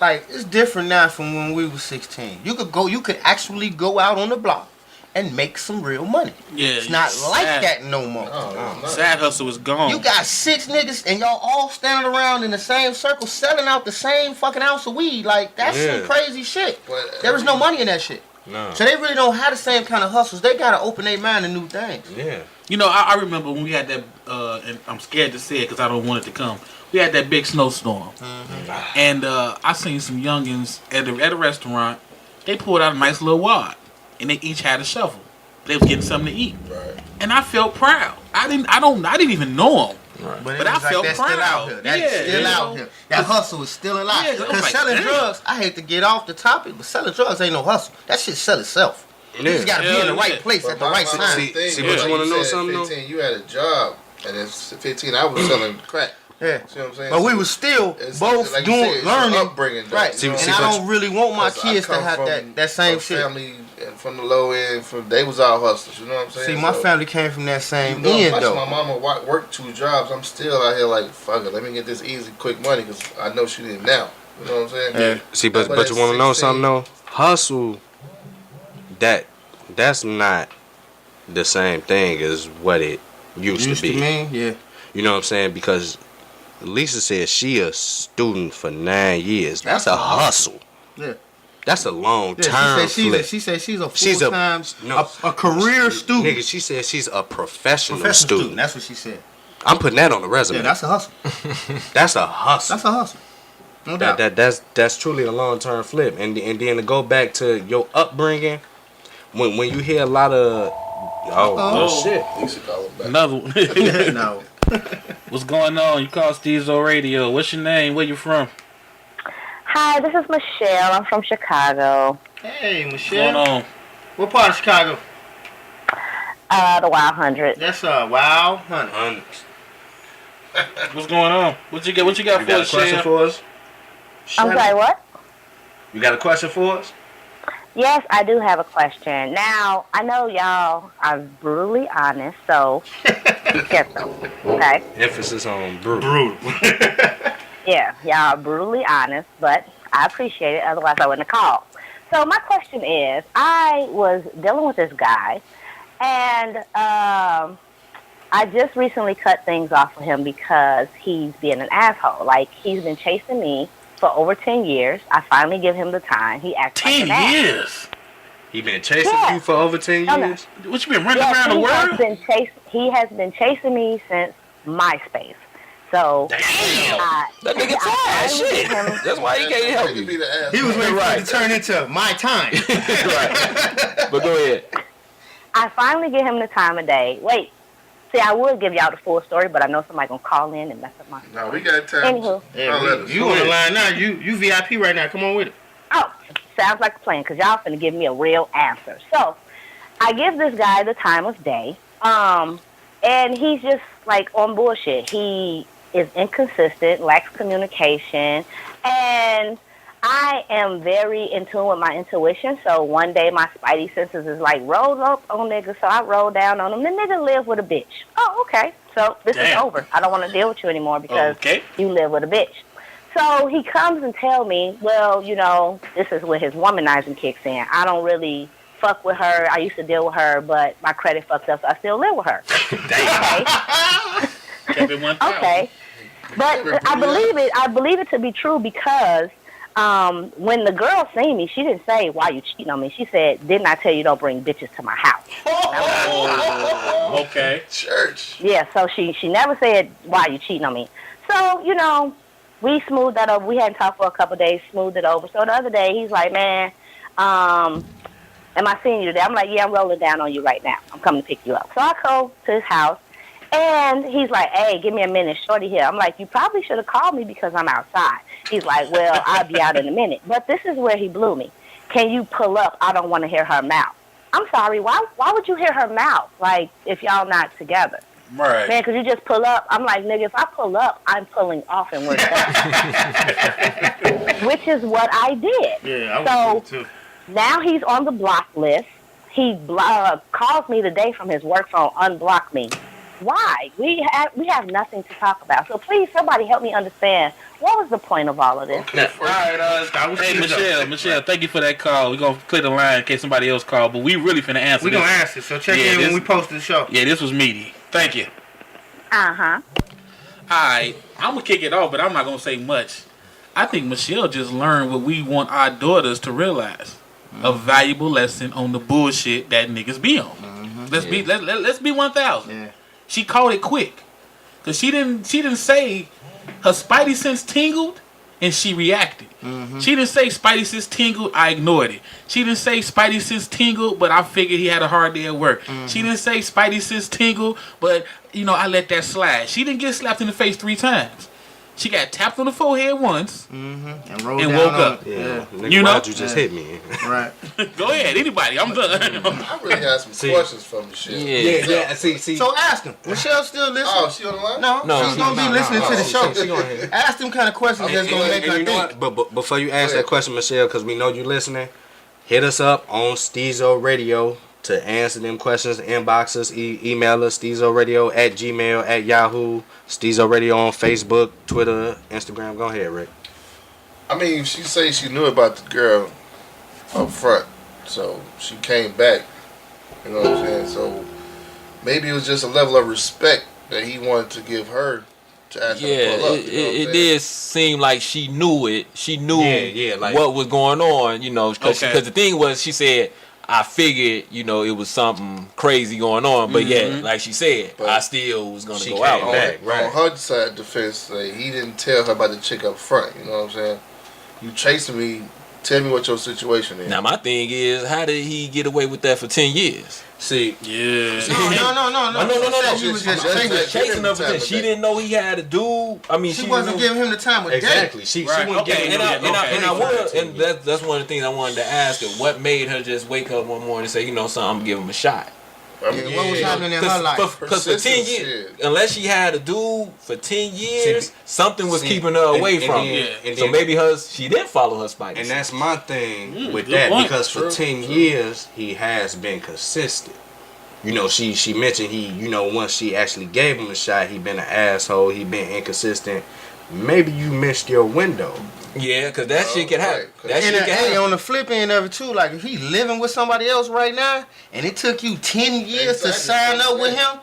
Like, it's different now from when we was 16. You could actually go out on the block and make some real money. Yeah, it's not like that no more. Side hustle is gone. You got 6 niggas and y'all all standing around in the same circle selling out the same fucking ounce of weed. Like, that's some crazy shit. But, there is no money in that shit. No. So they really don't have the same kind of hustles. They gotta open their mind to new things. Yeah. You know, I remember when we had that, and I'm scared to say it because I don't want it to come. We had that big snowstorm, and I seen some youngins at a restaurant. They pulled out a nice little wad, and they each had a shovel. They was getting something to eat, and I felt proud. I didn't even know them. But But I was like, felt that's still proud. out here. That's Yeah, still you out know. here. That hustle is still alive. Yeah, I was Because like, selling damn. drugs, I hate to get off the topic, but selling drugs ain't no hustle. That shit sell itself. You just gotta be in the Hell right yeah. place at the right time. See, but you wanna know something, though? 15, you had a job, and at 15, I was selling crack. Yeah. See what I'm saying? But we was still It's both like you doing said, it's your learning. upbringing, though. Right. You know And what I I'm don't really want my Because I kids to come have from that same a shit. family from the low end, they was all hustlers. You know what I'm saying? See, my So, family came from that same you know, end much though. my mama worked 2 jobs. I'm still out here like, fuck it, let me get this easy, quick money because I know she didn't now. You know what I'm saying? Yeah. See, but at you want to know 16 something though? Hustle, that's not the same thing as what it used to be. mean, yeah. You know what I'm saying? Because Lisa said she a student for 9 years. That's a hustle. Yeah. That's a long Yeah, term. she said she's a She's a- full-time, no. a career student. Nigga, she said she's a professional Professional student. That's what she said. I'm putting that on the resume. Yeah, that's a hustle. That's a hustle. That's a hustle. No doubt. That's truly a long term flip. And then to go back to your upbringing, when you hear a lot of shit. Lisa call him back. Another one. No. What's going on? You call Stezo Radio. What's your name? Where you from? Hi, this is Michelle. I'm from Chicago. Hey, What's going Michelle. on? What part of Chicago? The Wild 100. That's Wild Honey. What's going on? What you got? What you got You for got a us, question Shell? for us? I'm sorry, what? You got a question for us? Yes, I do have a question. Now, I know y'all are brutally honest, so be careful, okay? Emphasis on brutal. Yeah, y'all are brutally honest, but I appreciate it. Otherwise, I wouldn't have called. So my question is, I was dealing with this guy, and I just recently cut things off with him because he's being an asshole. Like, he's been chasing me for over 10 years. I finally give him the time. He acts like 10 an ass. years? He been chasing Yeah. you for over 10 No, no. years? What you been running Yes, around the world? he has been chasing me since MySpace. So Damn. I, That nigga I tired, finally shit. give him- That's why he can't help He you. be the ass. He was waiting for Right. it to turn into my time. Right. But go ahead. I finally give him the time of day. Wait, see, I would give y'all the full story, but I know somebody gonna call in and mess up my. No, we got time. Anywho, Yeah, you on the line now. You VIP right now. Come on with it. oh, sounds like a plan because y'all finna give me a real answer. So, I give this guy the time of day, and he's just like on bullshit. He is inconsistent, lacks communication, and I am very in tune with my intuition. So one day my spidey senses is like, roll up on nigga. So I roll down on him. The nigga live with a bitch. Oh, okay. So this is Damn. over. I don't want to deal with you anymore because Okay. you live with a bitch. So he comes and tell me, well, you know, this is where his womanizing kicks in. I don't really fuck with her. I used to deal with her, but my credit fucked up, so I still live with her. Okay. Kept it 1,000. Okay. But I believe it to be true because when the girl seen me, she didn't say, why you cheating on me? She said, didn't I tell you don't bring bitches to my house? Okay. Church. Yeah, so she never said, why you cheating on me? So, you know, we smoothed that over. We hadn't talked for a couple of days, smoothed it over. So the other day, he's like, man, am I seeing you today? I'm like, yeah, I'm rolling down on you right now. I'm coming to pick you up. So I go to his house, and he's like, hey, give me a minute, shorty here. I'm like, you probably should have called me because I'm outside. He's like, well, I'll be out in a minute. But this is where he blew me. Can you pull up? I don't want to hear her mouth. I'm sorry, why would you hear her mouth, like, if y'all not together? Right. Man, could you just pull up? I'm like, nigga, if I pull up, I'm pulling off and we're done. Which is what I did. Yeah, I So- would too. Now he's on the block list. He calls me today from his work phone, unblock me. Why? We have nothing to talk about. So please, somebody help me understand, what was the point of all of this? Okay, All right, hey, Michelle, thank you for that call. We're going to clear the line in case somebody else called, but we really finna answer We're this. going to answer, so check Yeah, in when this- we post the show. Yeah, this was meaty. Thank you. Uh-huh. Alright, I'm going to kick it off, but I'm not going to say much. I think Michelle just learned what we want our daughters to realize. A valuable lesson on the bullshit that niggas be on. Let's be 1,000. Yeah. She caught it quick. Cause she didn't say her spidey sense tingled and she reacted. She didn't say Spidey sense tingled, I ignored it. She didn't say Spidey sense tingled, but I figured he had a hard day at work. She didn't say Spidey sense tingled, but I let that slide. She didn't get slapped in the face 3 times. She got tapped on the forehead once and rolled and down woke on up. it. Yeah. Nigga, why'd you just hit me? Right. Go ahead, anybody. I'm done. I really had some questions for Michelle. Yeah. See. So ask him. Michelle's still listening. Oh, she on the line? No, she's gonna be listening to the show. She gonna hear. Ask them kind of questions that's gonna make her you know think. what? But before you ask that question, Michelle, because we know you listening, hit us up on Stezo Radio to answer them questions. Inbox us, email us, StezoRadio@gmail, @Yahoo, Stezo Radio on Facebook, Twitter, Instagram. Go ahead, Rick. I mean, she say she knew about the girl up front, so she came back. You know what I'm saying? So maybe it was just a level of respect that he wanted to give her to ask her to pull up. It did seem like she knew it. She knew like, what was going on, because Okay. the thing was, she said, I figured, it was something crazy going on, but like she said, But I still was gonna she go came out. back. On her side of the fence, he didn't tell her about the chick up front. You know what I'm saying? You chasing me. Tell me what your situation is. Now my thing is, how did he get away with that for 10 years? See, Yeah. No. She was She just was chasing her for 10. She didn't know he had a dude. I mean, She wasn't giving him the time of day. exactly. She Right. wasn't Okay. giving And him I wanted, and that's one of the things I wanted to ask her. What made her just wake up one morning and say, something, I'm gonna give him a shot? I mean, What was happening in her life? Because for 10 years, Persistence, unless she had a dude for 10 years, something was see, keeping her away and from then- it. and So then- maybe she didn't follow her spidey. And that's my thing with good that, point. because for 10 years he has been consistent. She mentioned once she actually gave him a shot, he been an asshole, he been inconsistent. Maybe you missed your window. Yeah, because that shit can happen. right. That shit And can hey, happen. on the flip end of it too, like if he living with somebody else right now, and it took you 10 years to sign up with him,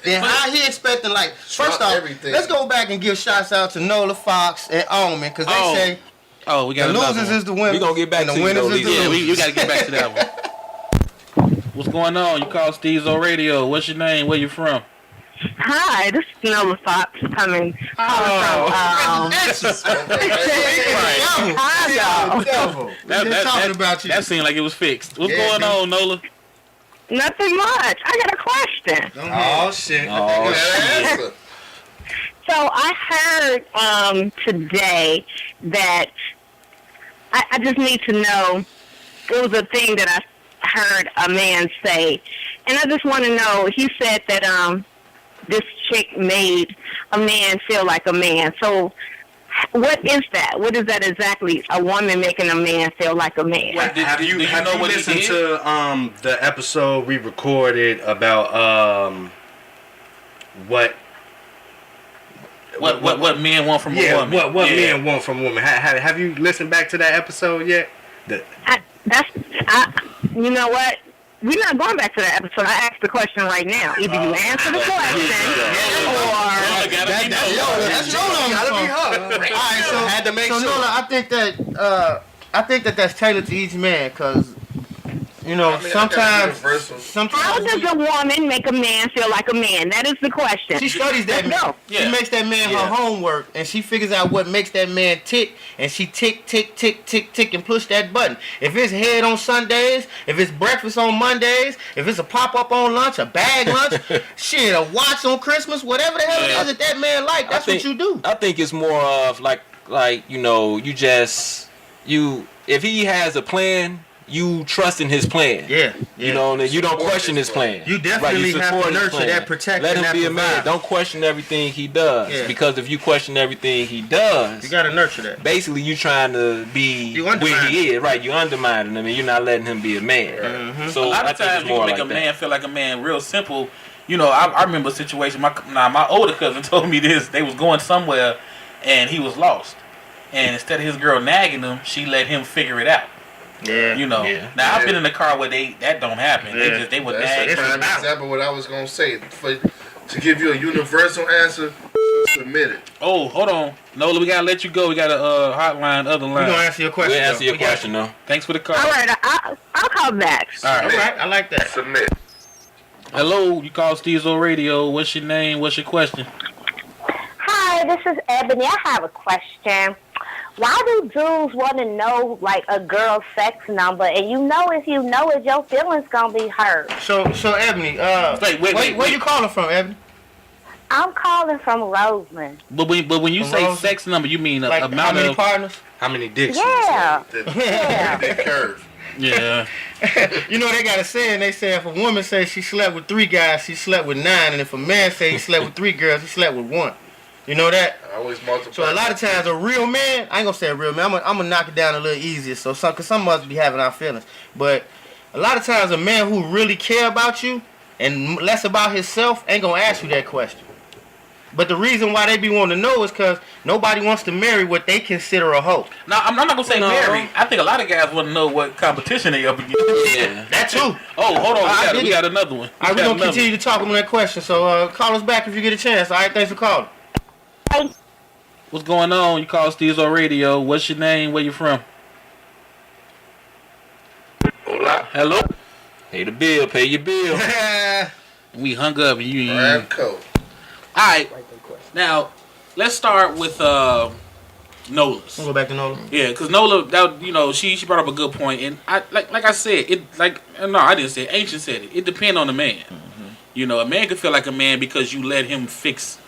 then how he expecting first off, everything. let's go back and give shouts out to Nola Fox and Omen, because they say Oh, we got the another losers one. is the winners. We gonna get back and to the you, winners though, is the Lisa. Yeah, losers. we got to get back to that one. What's going on? You call Stezo Radio. What's your name? Where you from? Hi, this is Nola Fox calling from. Hi, y'all. Devil. Talking about you. That seemed like it was fixed. What's Yeah, going on, Nola? Nothing much. I got a question. Oh shit. Oh, Answer. So I heard today that I just need to know. It was a thing that I heard a man say, and I just want to know. He said that this chick made a man feel like a man. So what is that? What is that exactly? A woman making a man feel like a man? Have you know what he listened did? to the episode we recorded about what men want from a woman? what men want from women? Have you listened back to that episode yet? You know what? We're not going back to that episode. I asked the question right now. Either you answer the question, or That's Nola. All right, so Had to make so sure. Nola, I think that that's tailored to each man, because sometimes how does a woman make a man feel like a man? That is the question. she studies that Let's man. go. Yeah. She makes that man her homework, and she figures out what makes that man tick, and she tick, and push that button. If it's head on Sundays, if it's breakfast on Mondays, if it's a pop-up on lunch, a bag lunch, shit, a watch on Christmas, whatever the hell it is that man like, that's what you do. I think it's more of if he has a plan, you trust in his plan. Yeah. And you don't question his plan. You definitely have to support his nurture plan. that, protect, Let and him that be a man. provide. Don't question everything he does. Yeah. Because if you question everything he does, You gotta nurture that. basically you trying to be You where undermine he is. Right, you undermining him and you're not letting him be a man. Mm-hmm. So A lot I of think times it's you more can make like a that. man feel like a man real simple. I remember a situation. My older cousin told me this. They was going somewhere, and he was lost. And instead of his girl nagging him, she let him figure it out. Yeah. Yeah. Now I've been in a car where that don't happen. Yeah. They would That's nag. a prime example of what I was gonna say. To give you a universal answer, submit it. Oh, hold on, Nola, we gotta let you go. We got a hotline, other We're line. gonna answer your question. We'll answer though. your We got question though. Thanks for the call. All right, I'll call back. you. All right, I like that. Submit. Hello, you call Stezo Radio. What's your name? What's your question? Hi, this is Ebony. I have a question. why do dudes want to know like a girl's sex number? And you know, if you know it, your feelings gonna be hurt. So Ebony, where you calling from, Ebony? I'm calling from Roseland. But when you From say Roseland? sex number, you mean Like amount how many of partners? How many dicks? Yeah. That curve. yeah. You know they got a saying. They say if a woman says she slept with 3 guys, she slept with 9, and if a man says he slept with 3 girls, he slept with 1. You know that? I always multiply. So a lot of times a real man, I ain't gonna say a real man. I'm gonna knock it down a little easier. So cause some of us be having our feelings, but a lot of times a man who really care about you and less about himself ain't gonna ask you that question. But the reason why they be wanting to know is because nobody wants to marry what they consider a hoe. Now, I'm not going to say marry. I think a lot of guys want to know what competition they up against. Yeah. That too. Oh, hold on. We got another one. All right, we're going to continue to talk on that question. So call us back if you get a chance. All right, thanks for calling. What's going on? You call Stezo Radio. What's your name? Where you from? Hola. Hello? Pay the bill. Pay your bill. We hung up and you ain't. Grab coat. Alright. Now, let's start with Nola's. We'll go back to Nola. Yeah, because Nola, that, you know, she brought up a good point, and I like I said, I didn't say it. Ancient said it. It depends on the man. Mm-hmm. You know, a man could feel like a man because you let him fix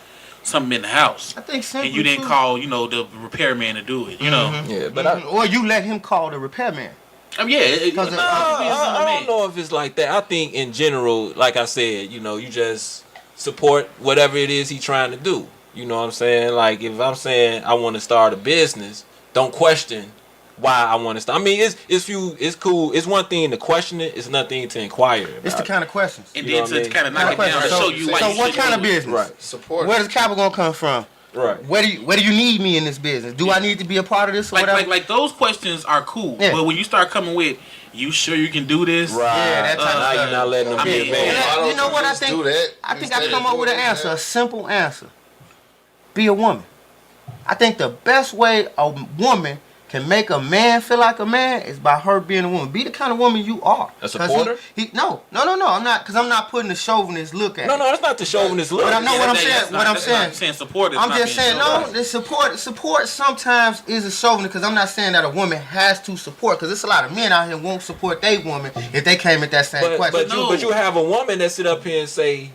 something in the house. I think simply and you didn't call, you know, the repairman to do it. You know. Yeah, but or you let him call the repairman. I mean, I don't know if it's like that. I think in general, like I said, you know, you just support whatever it is he's trying to do. You know what I'm saying? Like if I'm saying I want to start a business, don't question why I want to start. I mean, it's cool. It's one thing to question it. It's another thing to inquire about. It's the kind of questions. And then to kind of knock it down and show you why. So you what kind of do it. business? Right. Support. Where does capital gonna come from? Right. Where do you need me in this business? Do I need to be a part of this or whatever? Like those questions are cool. Yeah. But when you start coming with, you sure you can do this? Right. Yeah, that type of now stuff. you're not letting them be a man. You know what I think? Do that. I think Instead I come of up with an doing answer, that. a simple answer. Be a woman. I think the best way a woman can make a man feel like a man is by her being a woman. Be the kind of woman you are. A supporter? No. I'm not, because I'm not putting the chauvinist look at it. No, that's not the chauvinist look. But I know what I'm That's saying. not- What I'm that's saying. not saying support. I'm just saying the support sometimes is a chauvinist, because I'm not saying that a woman has to support, because there's a lot of men out here who won't support their woman if they came at that same question. But you have a woman that sit up here and say,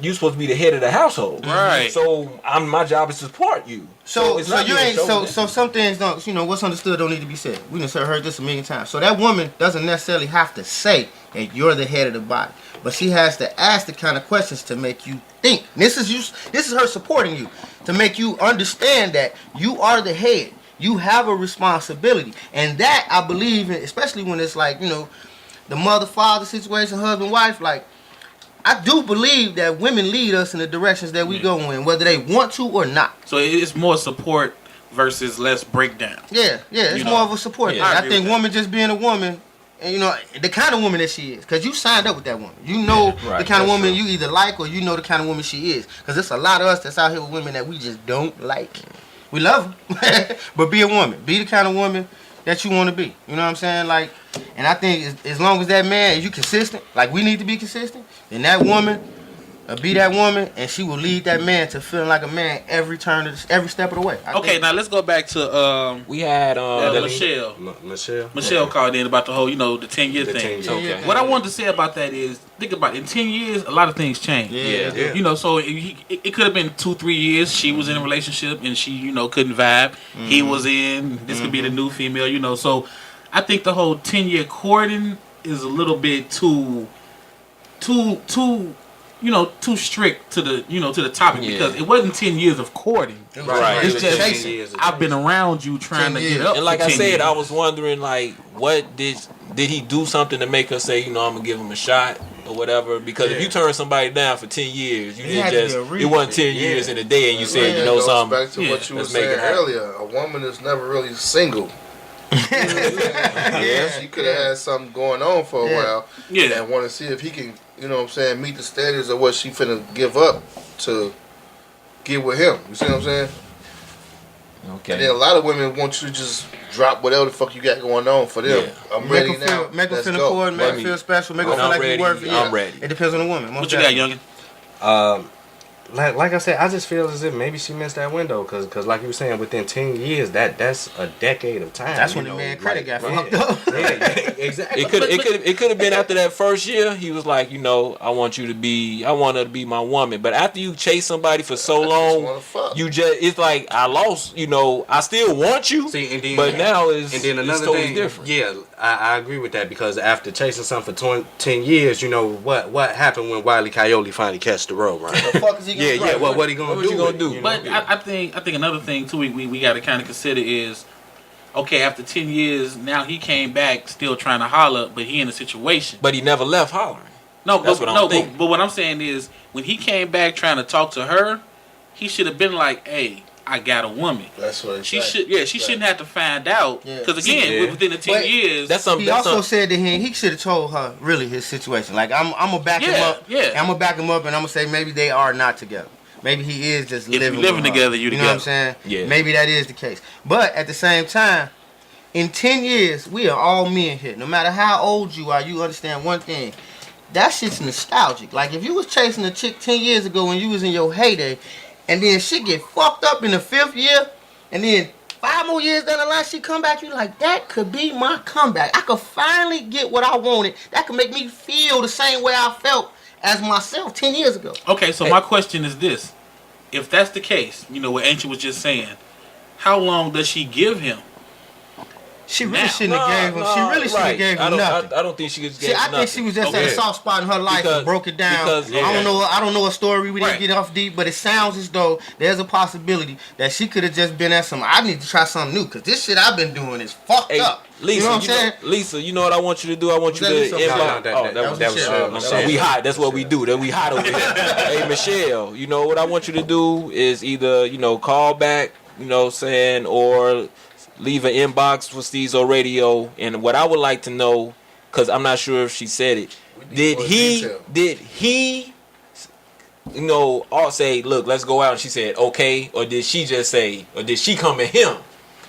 you supposed to be the head of the household. Right. So my job is to support you. So it's not you being ain't chauvinist. so some things don't, you know, what's understood don't need to be said. We done heard this a million times. So that woman doesn't necessarily have to say that you're the head of the body, but she has to ask the kind of questions to make you think. This is her supporting you, to make you understand that you are the head. You have a responsibility, and that I believe in, especially when it's like, you know, the mother-father situation, husband-wife. Like, I do believe that women lead us in the directions that we go in, whether they want to or not. So it's more support versus less breakdown. Yeah, it's more of a support thing. I think woman just being a woman, and you know, the kind of woman that she is, because you signed up with that woman. You know the kind of woman you either like, or you know the kind of woman she is. Because there's a lot of us that's out here with women that we just don't like. We love them, but be a woman. Be the kind of woman that you want to be. You know what I'm saying? Like, and I think as long as that man, you consistent, like we need to be consistent, then that woman be that woman, and she will lead that man to feeling like a man every step of the way. I think. Now let's go back to we had Michelle. Michelle called in about the whole, you know, the 10-year thing. 10 year. Okay. What I wanted to say about that is, think about it, in 10 years, a lot of things change. Yeah. You know, so it could have been 2-3 years. She was in a relationship and she, you know, couldn't vibe. He was in. This could be the new female. You know, so I think the whole 10-year courting is a little bit too strict to the topic, because it wasn't 10 years of courting. Right. It's It was just 10 years of I've been around you trying to get up. And like for I 10 said, years. I was wondering, like, what did he do something to make her say, you know, I'm gonna give him a shot or whatever? Because if you turn somebody down for 10 years, it wasn't 10 years in a day, and you said, you know, goes something. back to what you were let's make saying it happen. earlier. A woman is never really single. She could have had something going on for a while. Yeah. And want to see if he can, you know what I'm saying, meet the standards of what she finna give up to get with him. You see what I'm saying? Okay. And then a lot of women want you to just drop whatever the fuck you got going on for them. I'm ready now. Make her Let's feel go. important, make her feel special, make her When feel I'm like ready, you're worth it. I'm ready. It depends on the woman. What you got, youngin? like I said, I just feel as if maybe she missed that window because like you were saying, within 10 years, that's a decade of time. That's when the man credit got fucked up. Yeah, exactly. It could have been after that first year. He was like, I want her to be my woman. But after you chase somebody for so long, it's like I lost. I still want you. See, and then, but now it's totally thing, different. Yeah, I agree with that because after chasing something for 10 years, what happened when Wile E. Coyote finally catch the road, right? The fuck is he gonna Yeah. What he gonna do? But I think another thing too we got to kind of consider is, okay, after 10 years, now he came back still trying to holler, but he in a situation. But he never left hollering. No, but what I'm saying is, when he came back trying to talk to her, he should have been like, "Hey, I got a woman." That's what she shouldn't have to find out because again, within the 10 years, that's something. He also said to him, he should have told her really his situation. Like I'm gonna back him up. Yeah, I'm gonna back him up, and I'm gonna say maybe they are not together. Maybe he is just living together. You know what I'm saying? Yeah. Maybe that is the case. But at the same time, in 10 years, we are all men here. No matter how old you are, you understand one thing. That shit's nostalgic. Like if you was chasing a chick 10 years ago when you was in your heyday, and then she get fucked up in the 5th year, and then 5 more years down the line she come back, you like, that could be my comeback. I could finally get what I wanted. That could make me feel the same way I felt as myself 10 years ago. Okay, so my question is this. If that's the case, what Ancient was just saying, how long does she give him? She really shouldn't have gave him. She really shouldn't have gave him nothing. I don't think she gave him nothing. I think she was just at a soft spot in her life and broke it down. I don't know a story. We didn't get off deep, but it sounds as though there's a possibility that she could have just been at some. I need to try something new because this shit I've been doing is fucked up. Lisa, you know what I'm saying? Lisa, you know what I want you to do? I want you to inbox. That was we hot. That's what we do. That we hot over here. Hey, Michelle, what I want you to do is either call back, saying, or leave an inbox for Stezo Radio. And what I would like to know, because I'm not sure if she said it, did he all say, look, let's go out, and she said okay, or did she just say, or did she come at him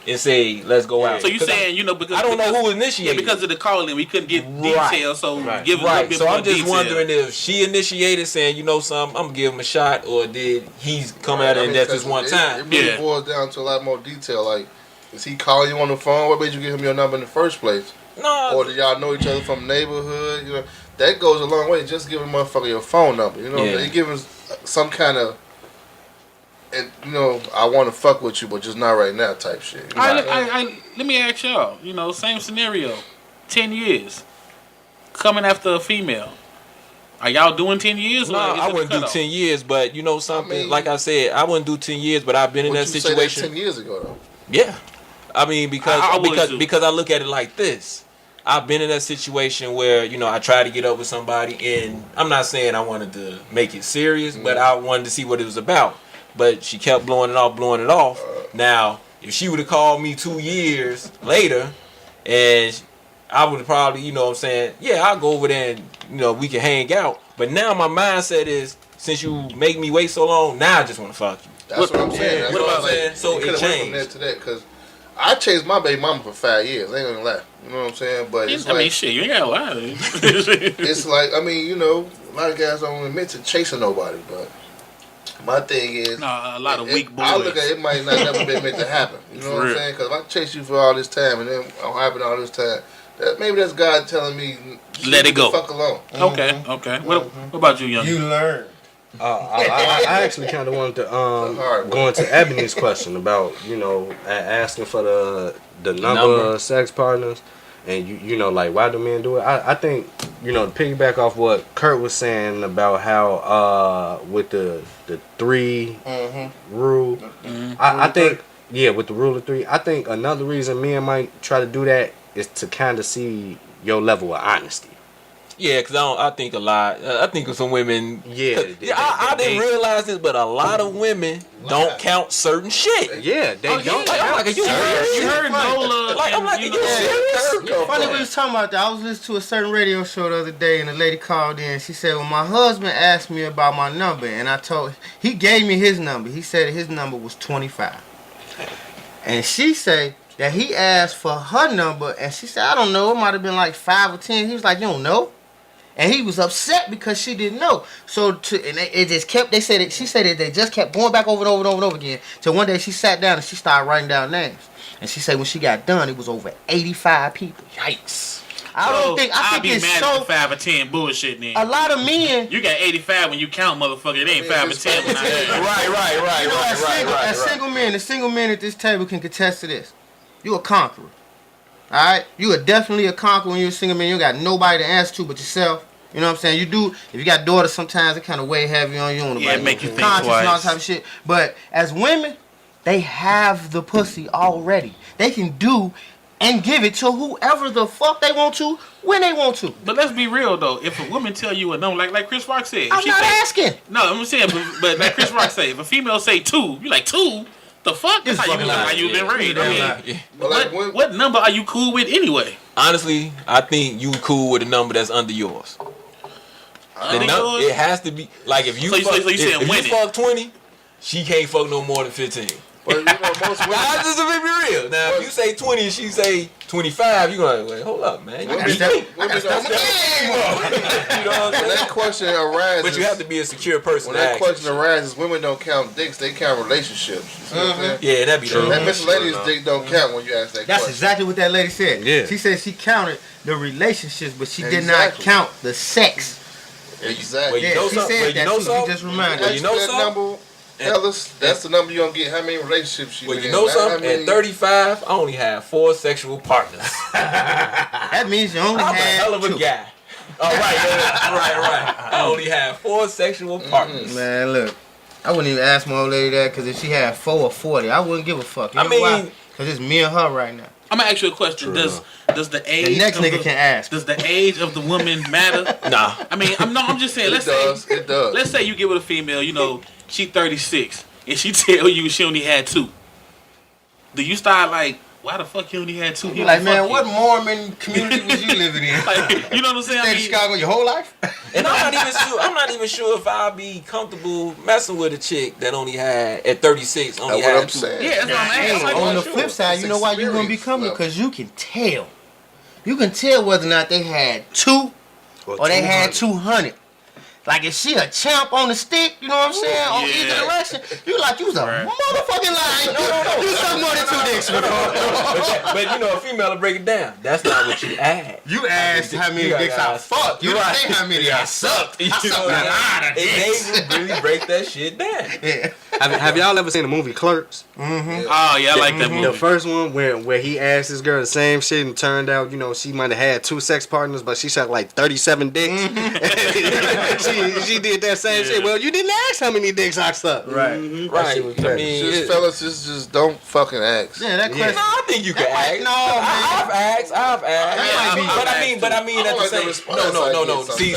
and say, let's go out? So you saying, because I don't know who initiated. Yeah, because of the calling, we couldn't get details. So give a little bit so more I'm just detail. wondering if she initiated, saying, something, I'm gonna give him a shot, or did he come at her and that's just one time? It really boils down to a lot more detail. Like, is he calling you on the phone? What made you give him your number in the first place? No. Or did y'all know each other from neighborhood? That goes a long way. Just give a motherfucker your phone number. They give him some kind of, and I want to fuck with you, but just not right now type shit. Let me ask y'all. Same scenario. 10 years, coming after a female. Are y'all doing 10 years? No, I wouldn't do 10 years, but something. Like I said, I wouldn't do 10 years, but I've been in that situation. Say that 10 years ago, though. Yeah, I mean because I look at it like this. I've been in that situation where I tried to get up with somebody, and I'm not saying I wanted to make it serious, but I wanted to see what it was about. But she kept blowing it off. Now, if she would have called me 2 years later, and I would have probably, yeah, I'll go over there and we can hang out. But now my mindset is, since you make me wait so long, now I just want to fuck you. That's what I'm saying. That's what I'm saying. So it changed. From that to that, because I chased my baby mama for 5 years. I ain't gonna lie. You know what I'm saying? But it's shit, you ain't gotta lie. It's like, a lot of guys don't admit to chasing nobody, but my thing is, a lot of weak boys. I look at it, might not never been meant to happen. You know what I'm saying? Because if I chase you for all this time and then I'm happen all this time, maybe that's God telling me, let it go. Fuck alone. Okay. What about you, young? You learn. I actually kind of wanted to go into Ebony's question about asking for the number of sex partners, and like why do men do it? I think to piggyback off what Kurt was saying about how with the 3 rule, I think with the rule of 3, I think another reason men might try to do that is to kind of see your level of honesty. Yeah, because I think a lot. I think of some women. I didn't realize this, but a lot of women don't count certain shit. Yeah, they don't. I'm like, are you serious? You heard Nola. I'm like, are you serious? Funny we was talking about that. I was listening to a certain radio show the other day, and a lady called in. She said, well, my husband asked me about my number, and he gave me his number. He said his number was 25. And she said that he asked for her number, and she said, I don't know, it might have been like 5 or 10. He was like, you don't know? And he was upset because she didn't know. So it just kept. She said that they just kept going back over and over and over and over again. Till one day she sat down and she started writing down names. And she said when she got done, it was over 85 people. Yikes. I think be it's mad so. at 5 or 10 bullshit then. A lot of men. You got 85 when you count, motherfucker. It ain't 5 or 10 when I As single men at this table can contest to this. You a conqueror. Alright? You are definitely a conqueror when you're a single man. You got nobody to answer to but yourself. You know what I'm saying? You do, if you got daughters, sometimes it kind of weigh heavy on you. Make you think conscious twice. and all that type of shit. But as women, they have the pussy already. They can do and give it to whoever the fuck they want to, when they want to. But let's be real though. If a woman tell you a number, like Chris Rock said, I'm not asking. No, I'm saying, but like Chris Rock said, if a female say 2, you like 2. The fuck? That's how you been raised. I mean, what number are you cool with anyway? Honestly, I think you cool with a number that's under yours. It has to be like if you fuck 20, she can't fuck no more than 15. But you know, most women. Nah, just to be real. Now, if you say 20 and she say 25, you going, wait, hold up, man. You know what I'm saying? That question arises. But you have to be a secure person. When that question arises, women don't count dicks; they count relationships. You see what I'm saying? Yeah, that'd be true. That miscellaneous dick don't count when you ask that That's question. exactly what that lady said. Yeah. She said she counted the relationships, but she did not count the sex. Exactly. Well, Yeah, she said that too. She just reminded Well, me. you know that something? number, fellas, that's the number you gonna get. How many relationships you Well, in? you know something? At 35, I only have 4 sexual partners. That means you only I'm a had hell of a 2. guy. Oh, right. I only have 4 sexual partners. Man, look, I wouldn't even ask my old lady that because if she had 4 or 40, I wouldn't give a fuck. You know why? Because it's me and her right now. I'm gonna ask you a question. Does the age The next nigga can ask. Does the age of the woman matter? Nah. I mean, I'm just saying. It does. Let's say you get with a female. You know, she 36 and she tell you she only had 2. Do you start like, why the fuck you only had 2 people? Like, man, what Mormon community was you living in? Like, you know what I'm saying? Stayed in Chicago your whole life? And I'm not even sure if I'll be comfortable messing with a chick that only had at 36 only That's what had I'm 2. saying. Yeah, that's what I'm Hey, asking. on the flip side, you know why you wouldn't be comfortable? Because you can tell. You can tell whether or not they had 2 or they had 200. Like if she a champ on the stick, you know what I'm saying? On either direction, you like you was a motherfucking lie. No. You suck more than 2 dicks. But you know, a female will break it down. That's not what you add. You asked how many dicks I fucked. You didn't say how many I sucked. I sucked a lot of dicks. They really break that shit down. Yeah. Have y'all ever seen the movie Clerks? Mm-hmm. Oh yeah, I like that movie. The first one where he asked this girl the same shit and turned out, you know, she might have had 2 sex partners, but she sucked like 37 dicks. she did that same shit. Well, you didn't ask how many dicks I sucked. Right. Right. I mean, Fellas, just don't fucking ask. Yeah, that question. no, I think you can ask. No, man. I've asked. But I mean, at the same. No. See,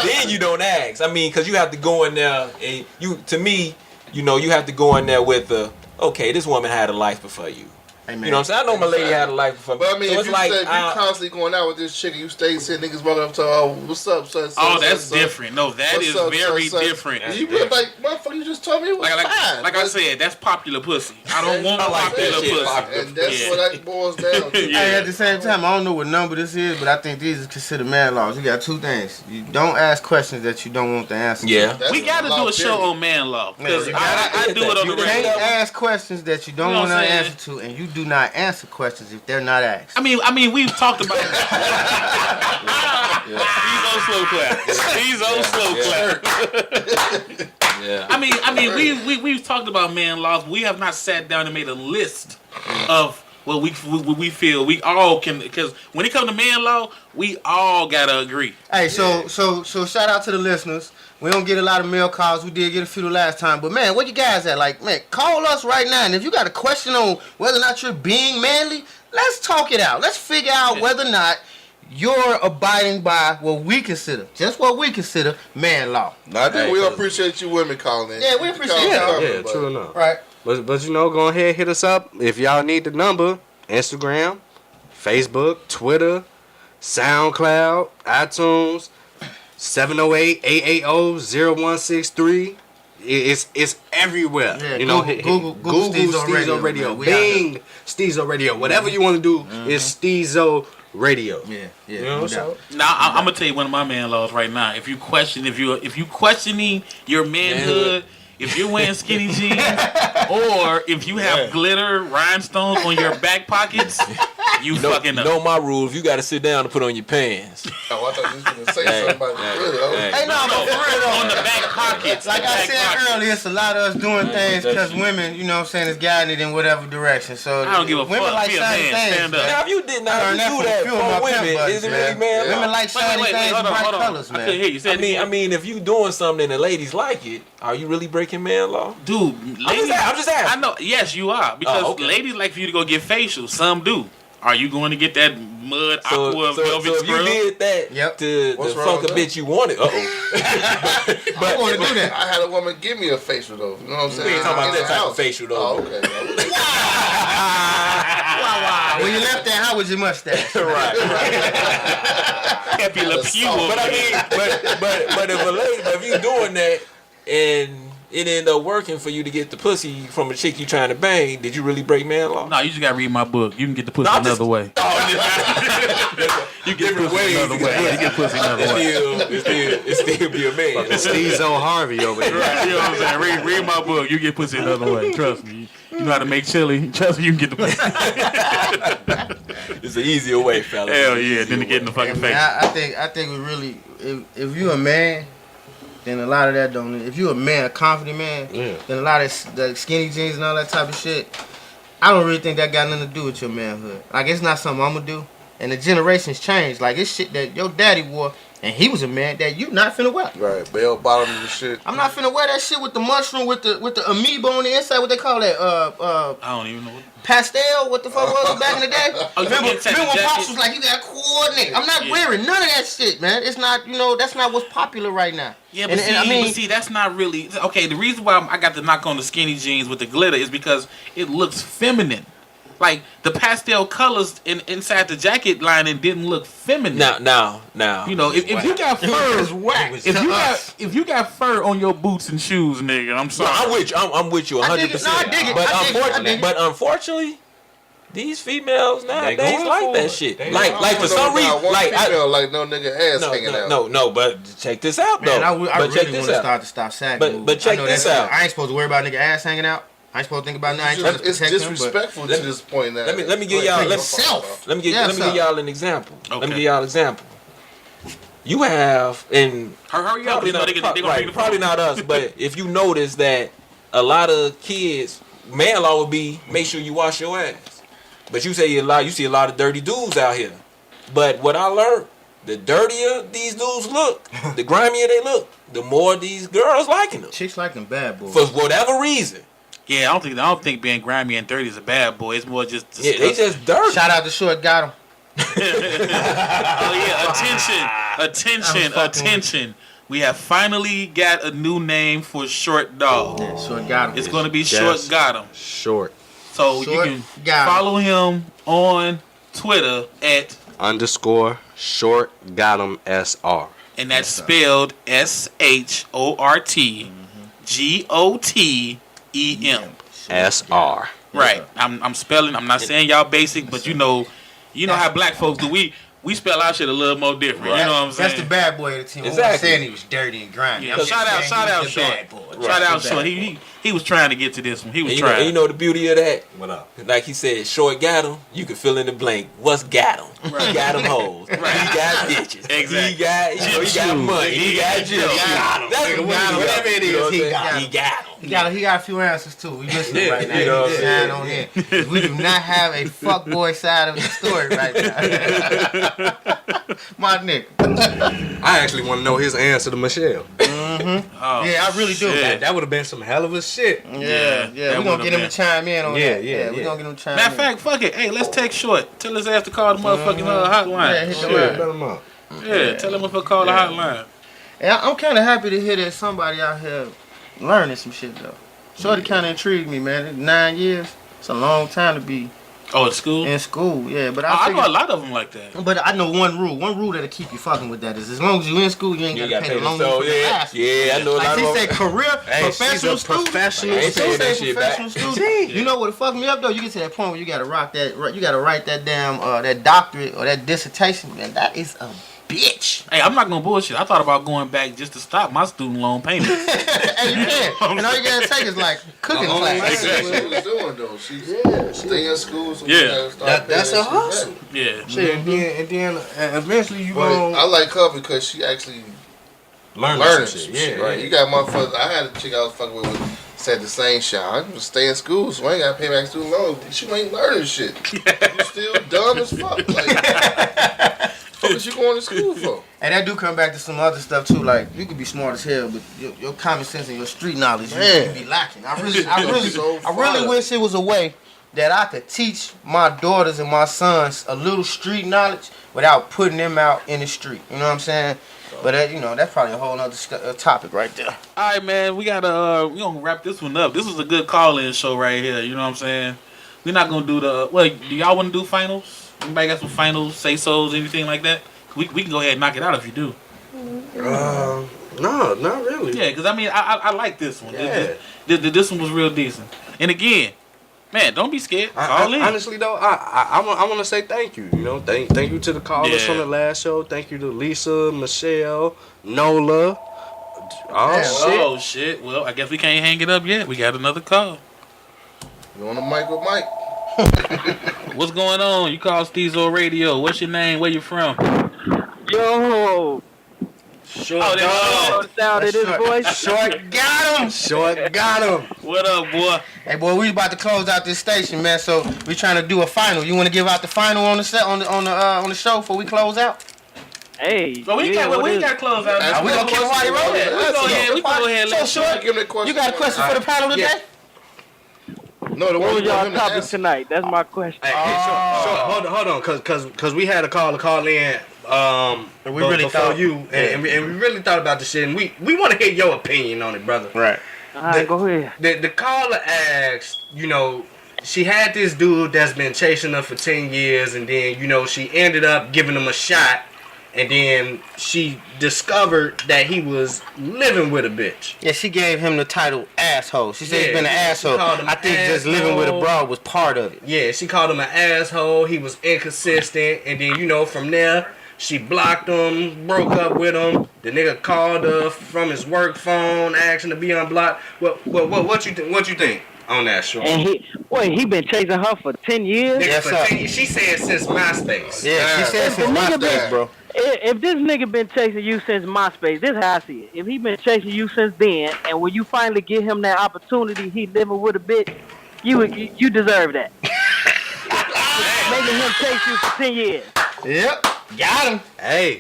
then you don't ask. I mean, because you have to go in there and to me, you know, you have to go in there with okay, this woman had a life before you. Amen. You know what I'm saying? I know my lady had a life before me. But I mean, so if it's you like, say, if you constantly going out with this chick and you stay seeing niggas walking up to her, oh, what's up, son? That's different. No, that is very different. You be like, motherfucker, you just told me it was fine. Like I said, that's popular pussy. I don't want popular pussy. And that's what that boils down to. Hey, at the same time, I don't know what number this is, but I think these is considered man laws. You got 2 things. You don't ask questions that you don't want the answer to. yeah. We got to do a show on man law because I do it on the You can't radio. ask questions that you don't You know want what to I'm answer to, and you do not answer questions if they're not asked. I mean, we've talked about. These old slow clap. Yeah. I mean, we've talked about man laws. But we have not sat down and made a list of what we feel we all can. Because when it comes to man law, we all gotta agree. Hey, so shout out to the listeners. We don't get a lot of mail calls. We did get a few the last time. But, man, what you guys at? Like, man, call us right now. And if you got a question on whether or not you're being manly, let's talk it out. Let's figure out whether or not you're abiding by what we consider, man law. No, I think we appreciate you women calling in. Yeah, we appreciate y'all. Yeah, true enough. Right. But you know, go ahead, hit us up. If y'all need the number, Instagram, Facebook, Twitter, SoundCloud, iTunes, 708-880-0163. It's everywhere. Yeah, you know, Google Stezo Radio. We Bing Stezo Radio. Whatever you want to do is Stezo Radio. Yeah. You know, so Now I'm gonna tell you one of my man laws right now. If you questioning your manhood, if you're wearing skinny jeans, or if you have glitter rhinestones on your back pockets, you fucking up. Know my rules. You got to sit down and put on your pants. Oh, I thought you was gonna say something about the glitter. Hey, no, but for real though. On the back pockets. Like I said earlier, it's a lot of us doing things because women, you know what I'm saying, is guiding it in whatever direction. So I don't give a women fuck. like Be a shiny man. things. Stand up. Now, if you did not Learn do that from a that few of my for women, pimp buddies, is it man. really man? Women like shiny things, hold bright on. colors, I man. couldn't hear you. Say it again. I mean, if you doing something and the ladies like it, are you really breaking man law? Dude, ladies, I'm just asking. I know. Yes, you are because ladies like for you to go get facials. Some do. Are you going to get that mud aqua velvet so if you scrub? did that to What's wrong fuck a with that? bitch you wanted, I want to do that. I had a woman give me a facial though. You know what I'm saying? We ain't talking about In that the type house. of facial though. Oh, okay. When you left that, how was your mustache? Happy Le Pew. But I mean, but if you doing that and it ended up working for you to get the pussy from a chick you trying to bang, did you really break man law? No, you just gotta read my book. You can get the pussy another way. You get the pussy another way. You get pussy another way. It still be a man. fucking Stezo Harvey over here. Right, you know what I'm saying? Read my book. You get pussy another way. Trust me. You know how to make chili. Trust me, you can get the pussy. It's an easier way, fella. Hell yeah, than to get in the fucking Hey, face. man, I think we really, if you a man, then a lot of that don't. If you a man, a confident man, then a lot of the skinny jeans and all that type of shit, I don't really think that got nothing to do with your manhood. Like, it's not something I'm gonna do. And the generations change. Like, it's shit that your daddy wore, and he was a man that you not finna wear. Right, bell bottom and shit. I'm not finna wear that shit with the mushroom, with the amoeba on the inside. What they call that? I don't even know. Pastel. What the fuck was it back in the day? Oh, you remember get when jacket? Pops was like, you gotta coordinate. I'm not wearing none of that shit, man. It's not, that's not what's popular right now. Yeah, but see, that's not really okay. The reason why I got the knock on the skinny jeans with the glitter is because it looks feminine. Like the pastel colors inside the jacket lining didn't look feminine. Now. You know, if you got fur, if you got fur on your boots and shoes, nigga, I'm sorry. No, I'm with you 100%. I dig it. But unfortunately, these females nowadays like that shit. I Like for don't some know reason, about one like female like no nigga ass hanging out. no. But check this out though. Man, I but check really want this to out. start sagging. But check this out. I ain't supposed to worry about nigga ass hanging out. I ain't supposed to think about nothing. It's disrespectful to this point now. Let me give y'all. Let me give y'all an example. Let me give y'all an example. You have Hurry up, probably not us, but if you notice that a lot of kids, man law would be make sure you wash your ass. But you see a lot of dirty dudes out here. But what I learned, the dirtier these dudes look, the grimier they look, the more these girls liking them. Chicks like them bad boys. For whatever reason. Yeah, I don't think being grimy and dirty is a bad boy. It's more just Yeah, they just dirty. Shout out to Short got him. Oh yeah, attention. We have finally got a new name for Short Dog. Yeah, Short got him. It's going to be Short Got Him. Short. So Short you can Got 'em. follow him on Twitter at _ short got 'em SR. and that's spelled SHORTGOTEM. SR. Right. I'm spelling. I'm not saying y'all basic, but you know how black folks do. We spell our shit a little more different. You know what I'm saying? That's the bad boy of the team. Exactly. I'm not saying he was dirty and grimy. Yeah, I'm just shout out saying he was the Short. bad boy. Shout out Short. He was trying to get to this one. He was trying. And you know the beauty of that? What up? Like he said, Short got him. You can fill in the blank. What's got him? Right. He got him hoes. He got bitches. Exactly. He got money. He got gym shoes. That's Nigga, what whatever it is, he got He got him. He got a few answers too. We listening right now. You know He what I'm shine saying? on in. We do not have a fuckboy side of the story right now. My nigga. I actually want to know his answer to Michelle. Oh, Yeah, I really do. shit. That would have been some hell of a shit. Yeah. that We're gonna would've get him been- to chime in on Yeah, that. yeah, We're yeah. gonna get him to chime Matter of in. fact, fuck it. Hey, let's take Short. Tell his ass to call the motherfucking Yeah, hotline. hit the Shit, line. bet him up. Yeah, tell him if I call the hotline. And I'm kind of happy to hear that somebody out here learning some shit though. Shorty kind of intrigued me, man. 9 years. It's a long time to be Oh, at school? In school, yeah. But I know figured- a lot of them like that. But I know one rule. One rule that'll keep you fucking with that is as long as you in school, you ain't You gotta gotta pay the pay loan the for so, the yeah. classes. Yeah, I know a Like lot they of say career Hey, professional she's a student. professional I ain't They saying say that shit back. professional student. You know what the fuck me up though? You get to that point where you gotta rock that. You gotta write that damn that doctorate or that dissertation, man. That is a bitch. Hey, I'm not gonna bullshit. I thought about going back just to stop my student loan payment. Hey, you can. And all you gotta take is like cooking class. That's what she was doing though. She stay in school. So Yeah. she gotta start That's paying a that hustle. shit back. Yeah. Shit, and then eventually you But gonna I like her because she actually learn learning some some shit. shit. Yeah, Right? You got motherfuckers. I had a chick I was fucking with said the same shit. I just stay in school, so I ain't gotta pay back student loan. She ain't learning shit. You still dumb as fuck. Like, what you going to school for? And that do come back to some other stuff too. Like you could be smart as hell, but your common sense and your street knowledge you be lacking. I really So wish it was a way that I could teach my daughters and my sons a little street knowledge without putting them out in the street. You know what I'm saying? But that's probably a whole other topic right there. All right, man. We gotta we gonna wrap this one up. This was a good call-in show right here. You know what I'm saying? We're not gonna do the. Well, do y'all want to do finals? Anybody got some finals, say-sos, anything like that? We can go ahead and knock it out if you do. No, not really. Yeah, because I mean, I like this one. Yeah. This one was real decent. And again, man, don't be scared. Call in. Honestly though, I want to say thank you. You know, thank you to the callers Yeah. from the last show. Thank you to Lisa, Michelle, Nola. Oh shit. Well, I guess we can't hang it up yet. We got another call. You on the mic with Mike? What's going on? You call Stezo Radio. What's your name? Where you from? Yo, Short know the sound of this voice? Short got him. Short got him. What up, boy? Hey boy, we about to close out this station, man. So we trying to do a final. You want to give out the final on the set on the show before we close out? Hey, But we yeah, what ain't is- got to close out. That's we gonna keep it while you roll it. We go ahead. We go ahead. So Let short. Give me that question. You got a question for the panel today? No, the What one was you want y'all him to topic answer. tonight? That's my question. Hey, hold on, cause we had a call in. We really before thought- you, and we really thought about the shit, and we want to hear your opinion on it, brother. Right. All right, go ahead. The caller asked, she had this dude that's been chasing her for 10 years, and then, she ended up giving him a shot, and then she discovered that he was living with a bitch. Yeah, she gave him the title asshole. She said he's Yeah, been an she asshole. called him I think just living with a broad was part of it. Yeah, she called him an asshole. He was inconsistent, and then from there she blocked him, broke up with him. The nigga called her from his work phone, asking to be unblocked. What you think on that, short? And he been chasing her for 10 years? Yes, sir. She said since MySpace. Yeah, she said since nigga MySpace, bro. If this nigga been chasing you since MySpace, this is how I see it. If he been chasing you since then, and when you finally give him that opportunity, he living with a bitch, you deserve that. Making him chase you for 10 years. Yep. Got him. Hey,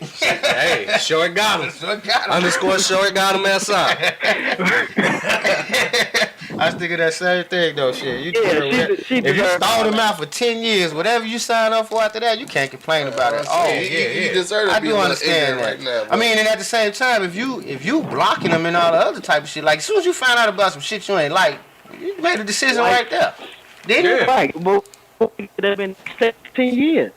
short got him. Short got him. Underscore short got him SI. I was thinking that same thing though, shit. You she if you deserves stalled him that. out for 10 years, whatever you sign up for after that, you can't complain about it. Oh, He deserves to I be do a little understand that. ignorant right now. I mean, and at the same time, if you blocking them and all the other type of shit, like as soon as you find out about some shit you ain't like, you made a decision right there. Didn't you? Right, but it have been 10 years.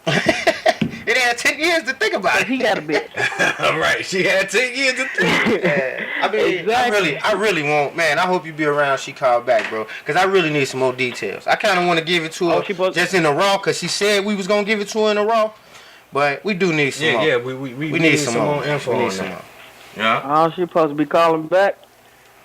It had 10 years to think about it. He got a bitch. Right, she had 10 years to think. Yeah. I mean, Exactly. I really want, man. I hope you be around. She called back, bro, because I really need some more details. I kind of want to give it to her she supposed- just in the raw, because she said we was gonna give it to her in the raw, but we do need some more. Yeah, we need some more info We need on some that. more. Yeah. Oh, she supposed to be calling back.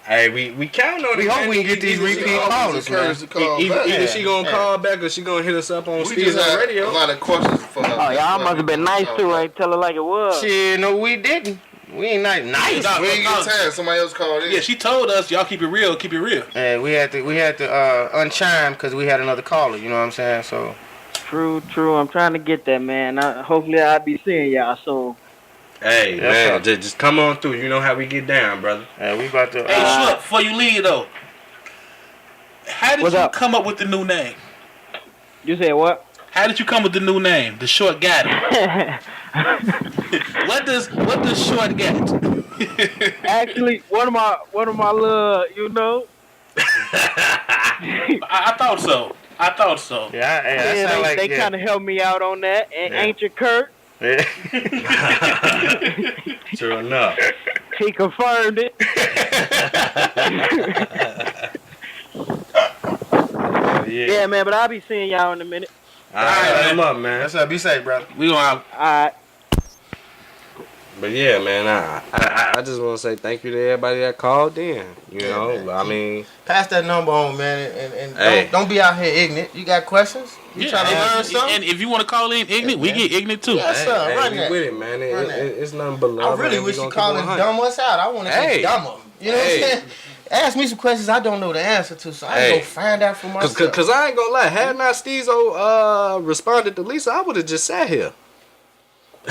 Hey, we count on it. We hope man. we can get these Either- repeat callers, man. Encouraged to call Either, back. either she gonna Yeah. call back or she gonna hit us up on We just Stezo had Radio. a lot of questions for her. Oh, y'all must have been nice too. Ain't tell her like it was. Shit, no, we didn't. We ain't nice. Nah, We ain't nah, get time. Somebody else called in. Yeah, she told us, y'all keep it real, keep it real. And we had to unchime because we had another caller. You know what I'm saying? So True. I'm trying to get that, man. Hopefully I'll be seeing y'all soon. Hey, Yes, man, sir. just come on through. You know how we get down, brother. we about to. Hey, Short, before you leave though, how did What's you up? come up with the new name? You said what? How did you come with the new name? The Short got it. What does Short get? Actually, one of my little, I thought so. I thought so. Yeah, that Yeah, sound they, like they kind of helped me out on that. And Yeah. Ancient Kurt, Yeah. True enough. he confirmed it. Yeah, man, but I'll be seeing y'all in a minute. All right, let him up, man. That's up. Be safe, brother. We gonna have. All right. But yeah, man, I just want to say thank you to everybody that called in. You know, man. I mean, Pass that number on, man, and Hey. don't be out here ignorant. You got questions? You trying to learn something? And if you want to call in ignorant, we get ignorant too. Yes, sir. Run we that. with it, man. Run that. It's nothing but I love. really man. We wish you gonna call keep and 100. dumb us out. I want to say Hey. dumber. You know what I'm Hey. saying? Ask me some questions I don't know the answer to, so I Hey. can go find out for myself. Cause I ain't gonna lie, had not Stezo responded to Lisa, I would have just sat here.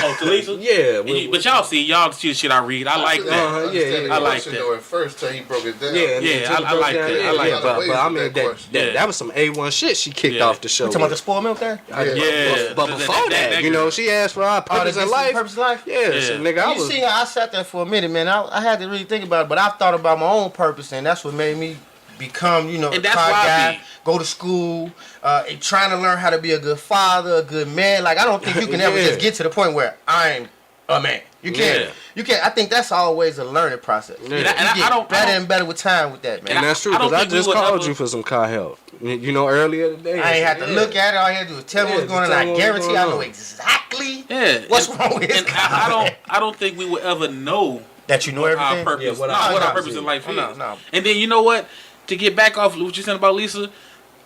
Oh, to Lisa? Yeah, But y'all see the shit I read. I like that. yeah, I like that. At first, till he broke it down. Yeah, and then Yeah, took I it like down. that. Yeah, I like yeah, that. but I mean That question. that was some A1 shit she kicked Yeah. off the show. You talking about the with. spoiled milk thing? Yeah. But before that, you know, she asked for our purpose in life. Purpose in life? Yeah, so, nigga, I You was. see how I sat there for a minute, man. I had to really think about it, but I thought about my own purpose, and that's what made me become, you know, And a that's car why I guy, be- go to school, and trying to learn how to be a good father, a good man. Like, I don't think you can ever Yeah. just get to the point where I'm a man. You can't. Yeah. You can't. I think that's always a learning process. Yeah. You And I get don't- better and better with time with that, man. And that's true, I don't because I think we just would called ever- you for some car help. You know, earlier today. I ain't had to look at it. All you had to do is tell me Yeah, what's going on. just tell I me what's guarantee going I know on. exactly Yeah. what's and, wrong with his and car. I don't think we would ever know That you know our everything. purpose. Yeah, what what our our purpose in life is. No. And then you know what? To get back off what you said about Lisa,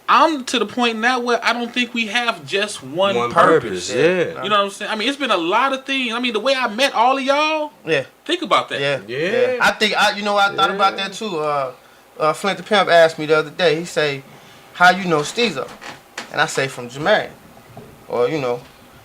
I'm to the point now where I don't think we have just one purpose. Yeah. You know what I'm saying? I mean, it's been a lot of things. I mean, the way I met all of y'all, Yeah. think about that. Yeah. Yeah. I think I thought about that too. Flint the Pimp asked me the other day. He say, "How you know Stezo?" And I say from Jermaine, or you know.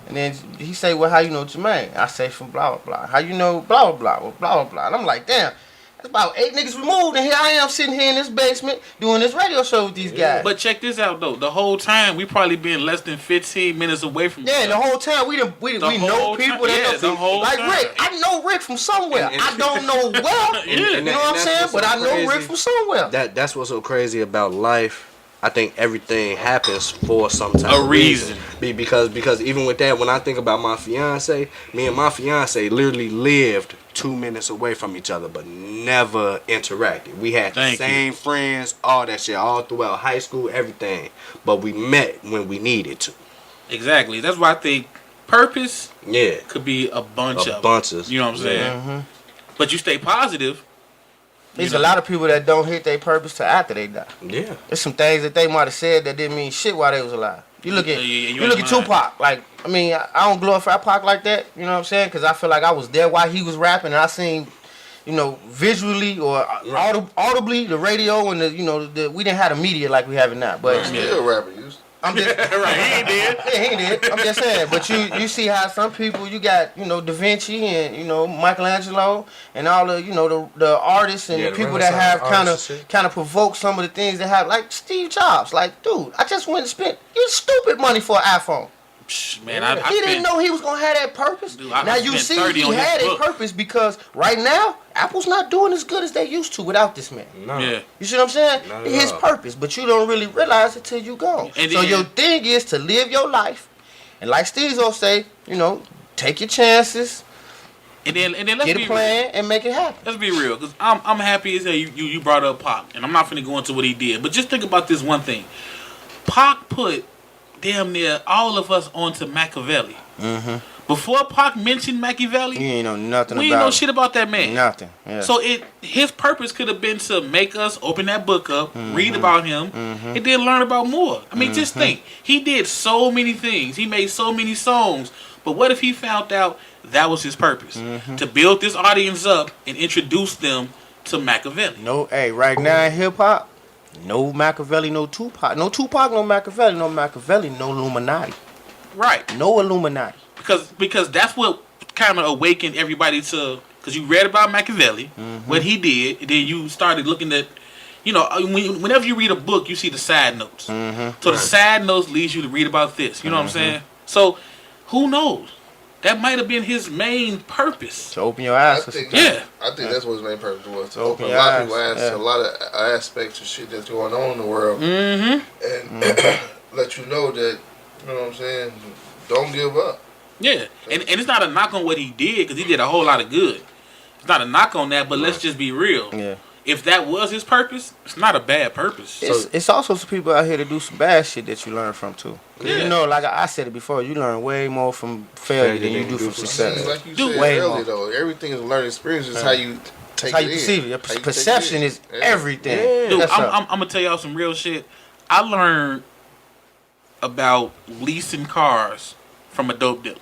And then he say, "Well, how you know Jermaine?" I say from blah blah blah. How you know blah blah blah? Well, blah blah blah. And I'm like, damn. That's about 8 niggas removed, and here I am sitting here in this basement doing this radio show with these guys. But check this out though. The whole time we probably been less than 15 minutes away from. Yeah, each the other. whole time we know whole people time, that yeah, know the whole like time. Rick. I know Rick from somewhere. And- I don't know where. Yeah. You know what I'm that's saying? what's But so I know Rick crazy. from somewhere. That's what's so crazy about life. I think everything happens for some type A of reason. Because even with that, when I think about my fiance, me and my fiance literally lived 2 minutes away from each other, but never interacted. We had the Thank same friends, all that shit, all throughout high school, everything. But we met when we needed to. Exactly. That's why I think purpose Yeah, could be a bunch a of. bunch of. You know what I'm saying? Mm-hmm. But you stay positive. There's a lot of people that don't hit their purpose till after they die. Yeah. There's some things that they might have said that didn't mean shit while they was alive. You look at Yeah, you look at ain't lying. Tupac. Like, I mean, I don't glorify Pac like that. You know what I'm saying? Because I feel like I was there while he was rapping, and I seen, you know, visually or audibly the radio and we didn't have the media like we have it now. But Still rapping. You I'm just Right, he ain't dead. Yeah, he did. I'm just saying. But you see how some people, you got, Da Vinci and, Michelangelo and all the, the artists and Yeah, the the people that have Renaissance artists and shit. kind of provoked some of the things that have, like Steve Jobs. Like, dude, I just went and spent stupid money for an iPhone. Psh, man, I He didn't know he was going to have that purpose. Dude, I now you spent see 30 he on this had a book. purpose because right now, Apple's not doing as good as they used to without this man. No. Yeah. You see what I'm saying? Not at His all. purpose, but you don't really realize it till you gone. And So then- your thing is to live your life, and like Stezo say, take your chances, And then let's get be a plan, and make it happen. Let's be real, because I'm happy as hell you brought up Pac, and I'm not finna go into what he did, but just think about this one thing. Pac put damn near all of us onto Machiavelli. Mm-hmm. Before Pac mentioned Machiavelli, You ain't know nothing we ain't about know it. shit about that man. Nothing. Yeah. So his purpose could have been to make us open that book up, Mm-hmm. read about him, and then learn about more. I mean, just think. He did so many things. He made so many songs. But what if he found out that was his purpose? Mm-hmm. To build this audience up and introduce them to Machiavelli. Right now in hip hop, no Machiavelli, no Tupac, no Machiavelli, no Machiavelli, no Illuminati, Right. no Illuminati. Because that's what kind of awakened everybody to, because you read about Machiavelli, what he did, and then you started looking at, whenever you read a book, you see the side notes. So the side notes leads you to read about this. You know what I'm saying? So who knows? That might have been his main purpose. To open your eyes. to think some- Yeah. I think that's what his main purpose was, to Open open a your lot of eyes, people yeah. a lot of aspects of shit that's going on in the world. Mm-hmm. And let you know that, you know what I'm saying, don't give up. Yeah, and it's not a knock on what he did, because he did a whole lot of good. It's not a knock on that, but let's just be real. Yeah. If that was his purpose, it's not a bad purpose. It's also some people out here that do some bad shit that you learn from too. Yeah. You know, like I said it before, you learn way more from failure than you do from success. Like you said way earlier, more. though, everything is a learning experience. It's how you take How it you in. perceive it. Your How you take perception it in. is Yeah. everything. Dude, That's I'm all. gonna tell y'all some real shit. I learned about leasing cars from a dope dealer.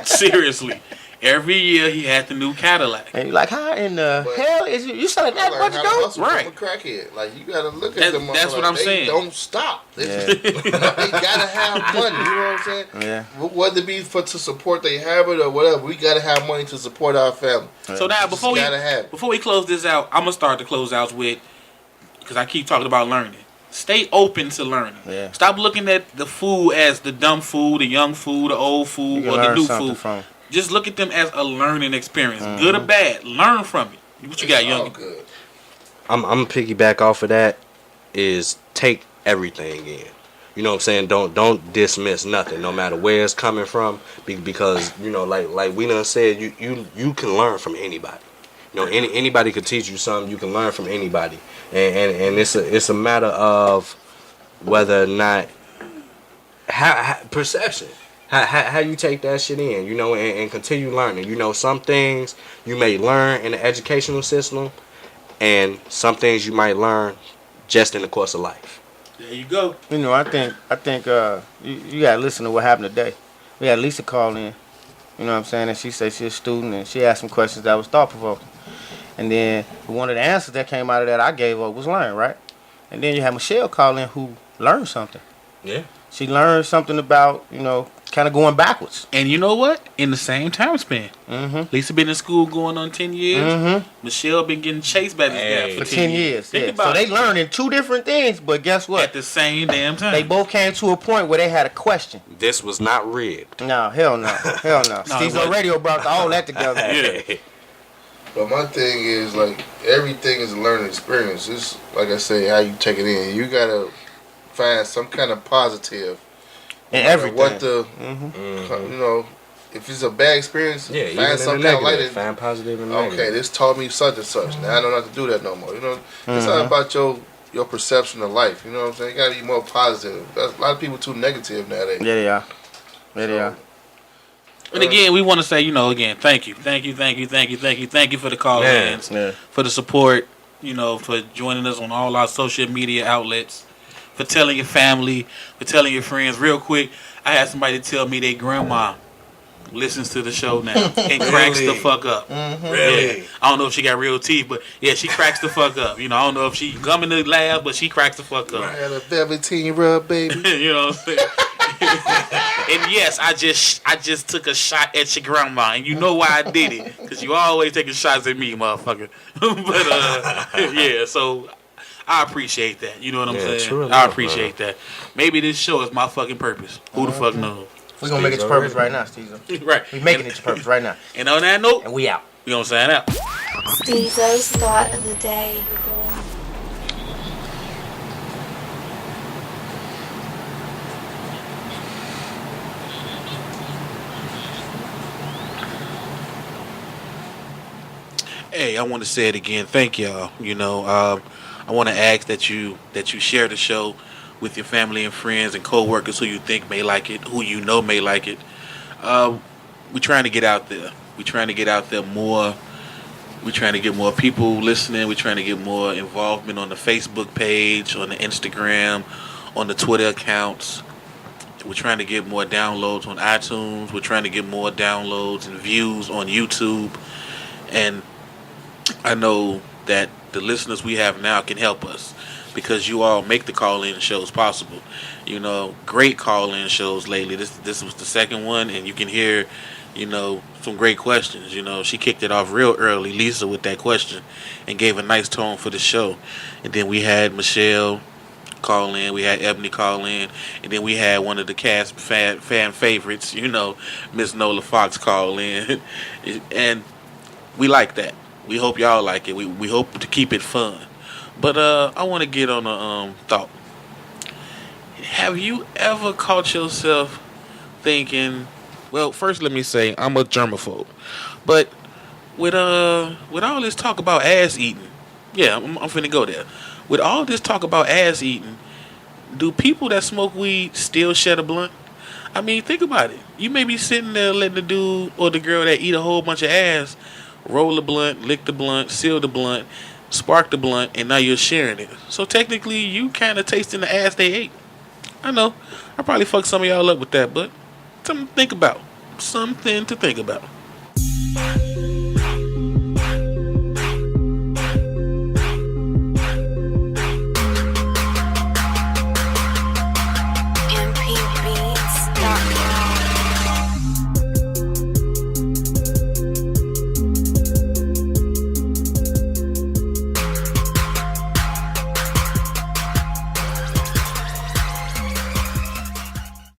Seriously. Every year he had the new Cadillac. And you're like, how in the But hell is you selling I that learned much how to dope? hustle Right. from a crackhead. Like, you gotta look at them. That's what I'm they saying. Don't stop. They gotta have money. You know what I'm saying? Yeah. Whether it be to support their habit or whatever, we gotta have money to support our family. So now before gotta have it. we close this out, I'm gonna start the closeouts with, because I keep talking about learning. Stay open to learning. Yeah. Stop looking at the food as the dumb food, the young food, the old You food, can or the learn new something food. from. Just look at them as a learning experience, good or bad. Learn from it. What you got, It's all young? good. I'm piggyback off of that. Is take everything in. You know what I'm saying? Don't dismiss nothing, no matter where it's coming from, because you know, like we done said, you can learn from anybody. You know, anybody could teach you something. You can learn from anybody, and it's a matter of whether or not how perception. How you take that shit in, you know, and continue learning. You know, some things you may learn in the educational system, and some things you might learn just in the course of life. There you go. You know, I think you gotta listen to what happened today. We had Lisa call in, you know what I'm saying, and she said she's a student and she asked some questions that was thought provoking. And then one of the answers that came out of that I gave her was learn, right? And then you had Michelle call in who learned something. Yeah. She learned something about, you know, kind of going backwards. And you know what? In the same time span, Lisa been in school going on 10 years. Michelle been getting chased by this guy For 10 years. Think Yeah. about So they it. learning two different things, but guess what? At the same damn time. They both came to a point where they had a question. This was not rigged. No, hell no. Hell no. it Stezo wasn't. Radio brought all that together. Yeah. But my thing is, like, everything is a learning experience. It's, like I say, how you take it in. You gotta find some kind of positive. And no matter everything. What the, you know, if it's a bad experience, Yeah, even find in some the kind of negative, light. find positive and negative. Okay, this taught me such and such. Now I don't have to do that no more. You know, it's all about your perception of life. You know what I'm saying? You gotta be more positive. That's, a lot of people too negative nowadays. Yeah, they are. Yeah, they are. And again, we want to say, you know, again, thank you for the call-ins, Yeah. for the support, you know, for joining us on all our social media outlets, for telling your family, for telling your friends. Real quick, I had somebody tell me their grandma listens to the show now and cracks the fuck up. Really? Yeah. I don't know if she got real teeth, but yeah, she cracks the fuck up. You know, I don't know if she gumming the laugh, but she cracks the fuck up. I had a velveteen rub, baby. You know what I'm saying? And yes, I just took a shot at your grandma, and you know why I did it, because you always taking shots at me, motherfucker. But yeah, so I appreciate that. You know what I'm saying? truly, I appreciate that. Maybe this show is my fucking purpose. Who the fuck knows? We're going to make it your purpose right now, Stezo. Right. We're making it your purpose right now. And on that note, And we out. we gonna sign out. Stezo's thought of the day. Hey, I want to say it again. Thank y'all. You know, I want to ask that you share the show with your family and friends and coworkers who you think may like it, who you know may like it. We're trying to get out there. We're trying to get out there more. We're trying to get more people listening. We're trying to get more involvement on the Facebook page, on the Instagram, on the Twitter accounts. We're trying to get more downloads on iTunes. We're trying to get more downloads and views on YouTube. And I know that the listeners we have now can help us, because you all make the call-in shows possible. You know, great call-in shows lately. This was the second one, and you can hear, you know, some great questions. You know, she kicked it off real early, Lisa, with that question, and gave a nice tone for the show. And then we had Michelle call in, we had Ebony call in, and then we had one of the cast fan favorites, you know, Miss Nola Fox call in. And we like that. We hope y'all like it. We hope to keep it fun. But I want to get on a thought. Have you ever caught yourself thinking, well, first let me say I'm a germaphobe, but with all this talk about ass eating, yeah, I'm finna go there. With all this talk about ass eating, do people that smoke weed still shed a blunt? I mean, think about it. You may be sitting there letting the dude or the girl that eat a whole bunch of ass roll the blunt, lick the blunt, seal the blunt, spark the blunt, and now you're sharing it. So technically, you kind of tasting the ass they ate. I know. I probably fucked some of y'all up with that, but something to think about. Something to think about.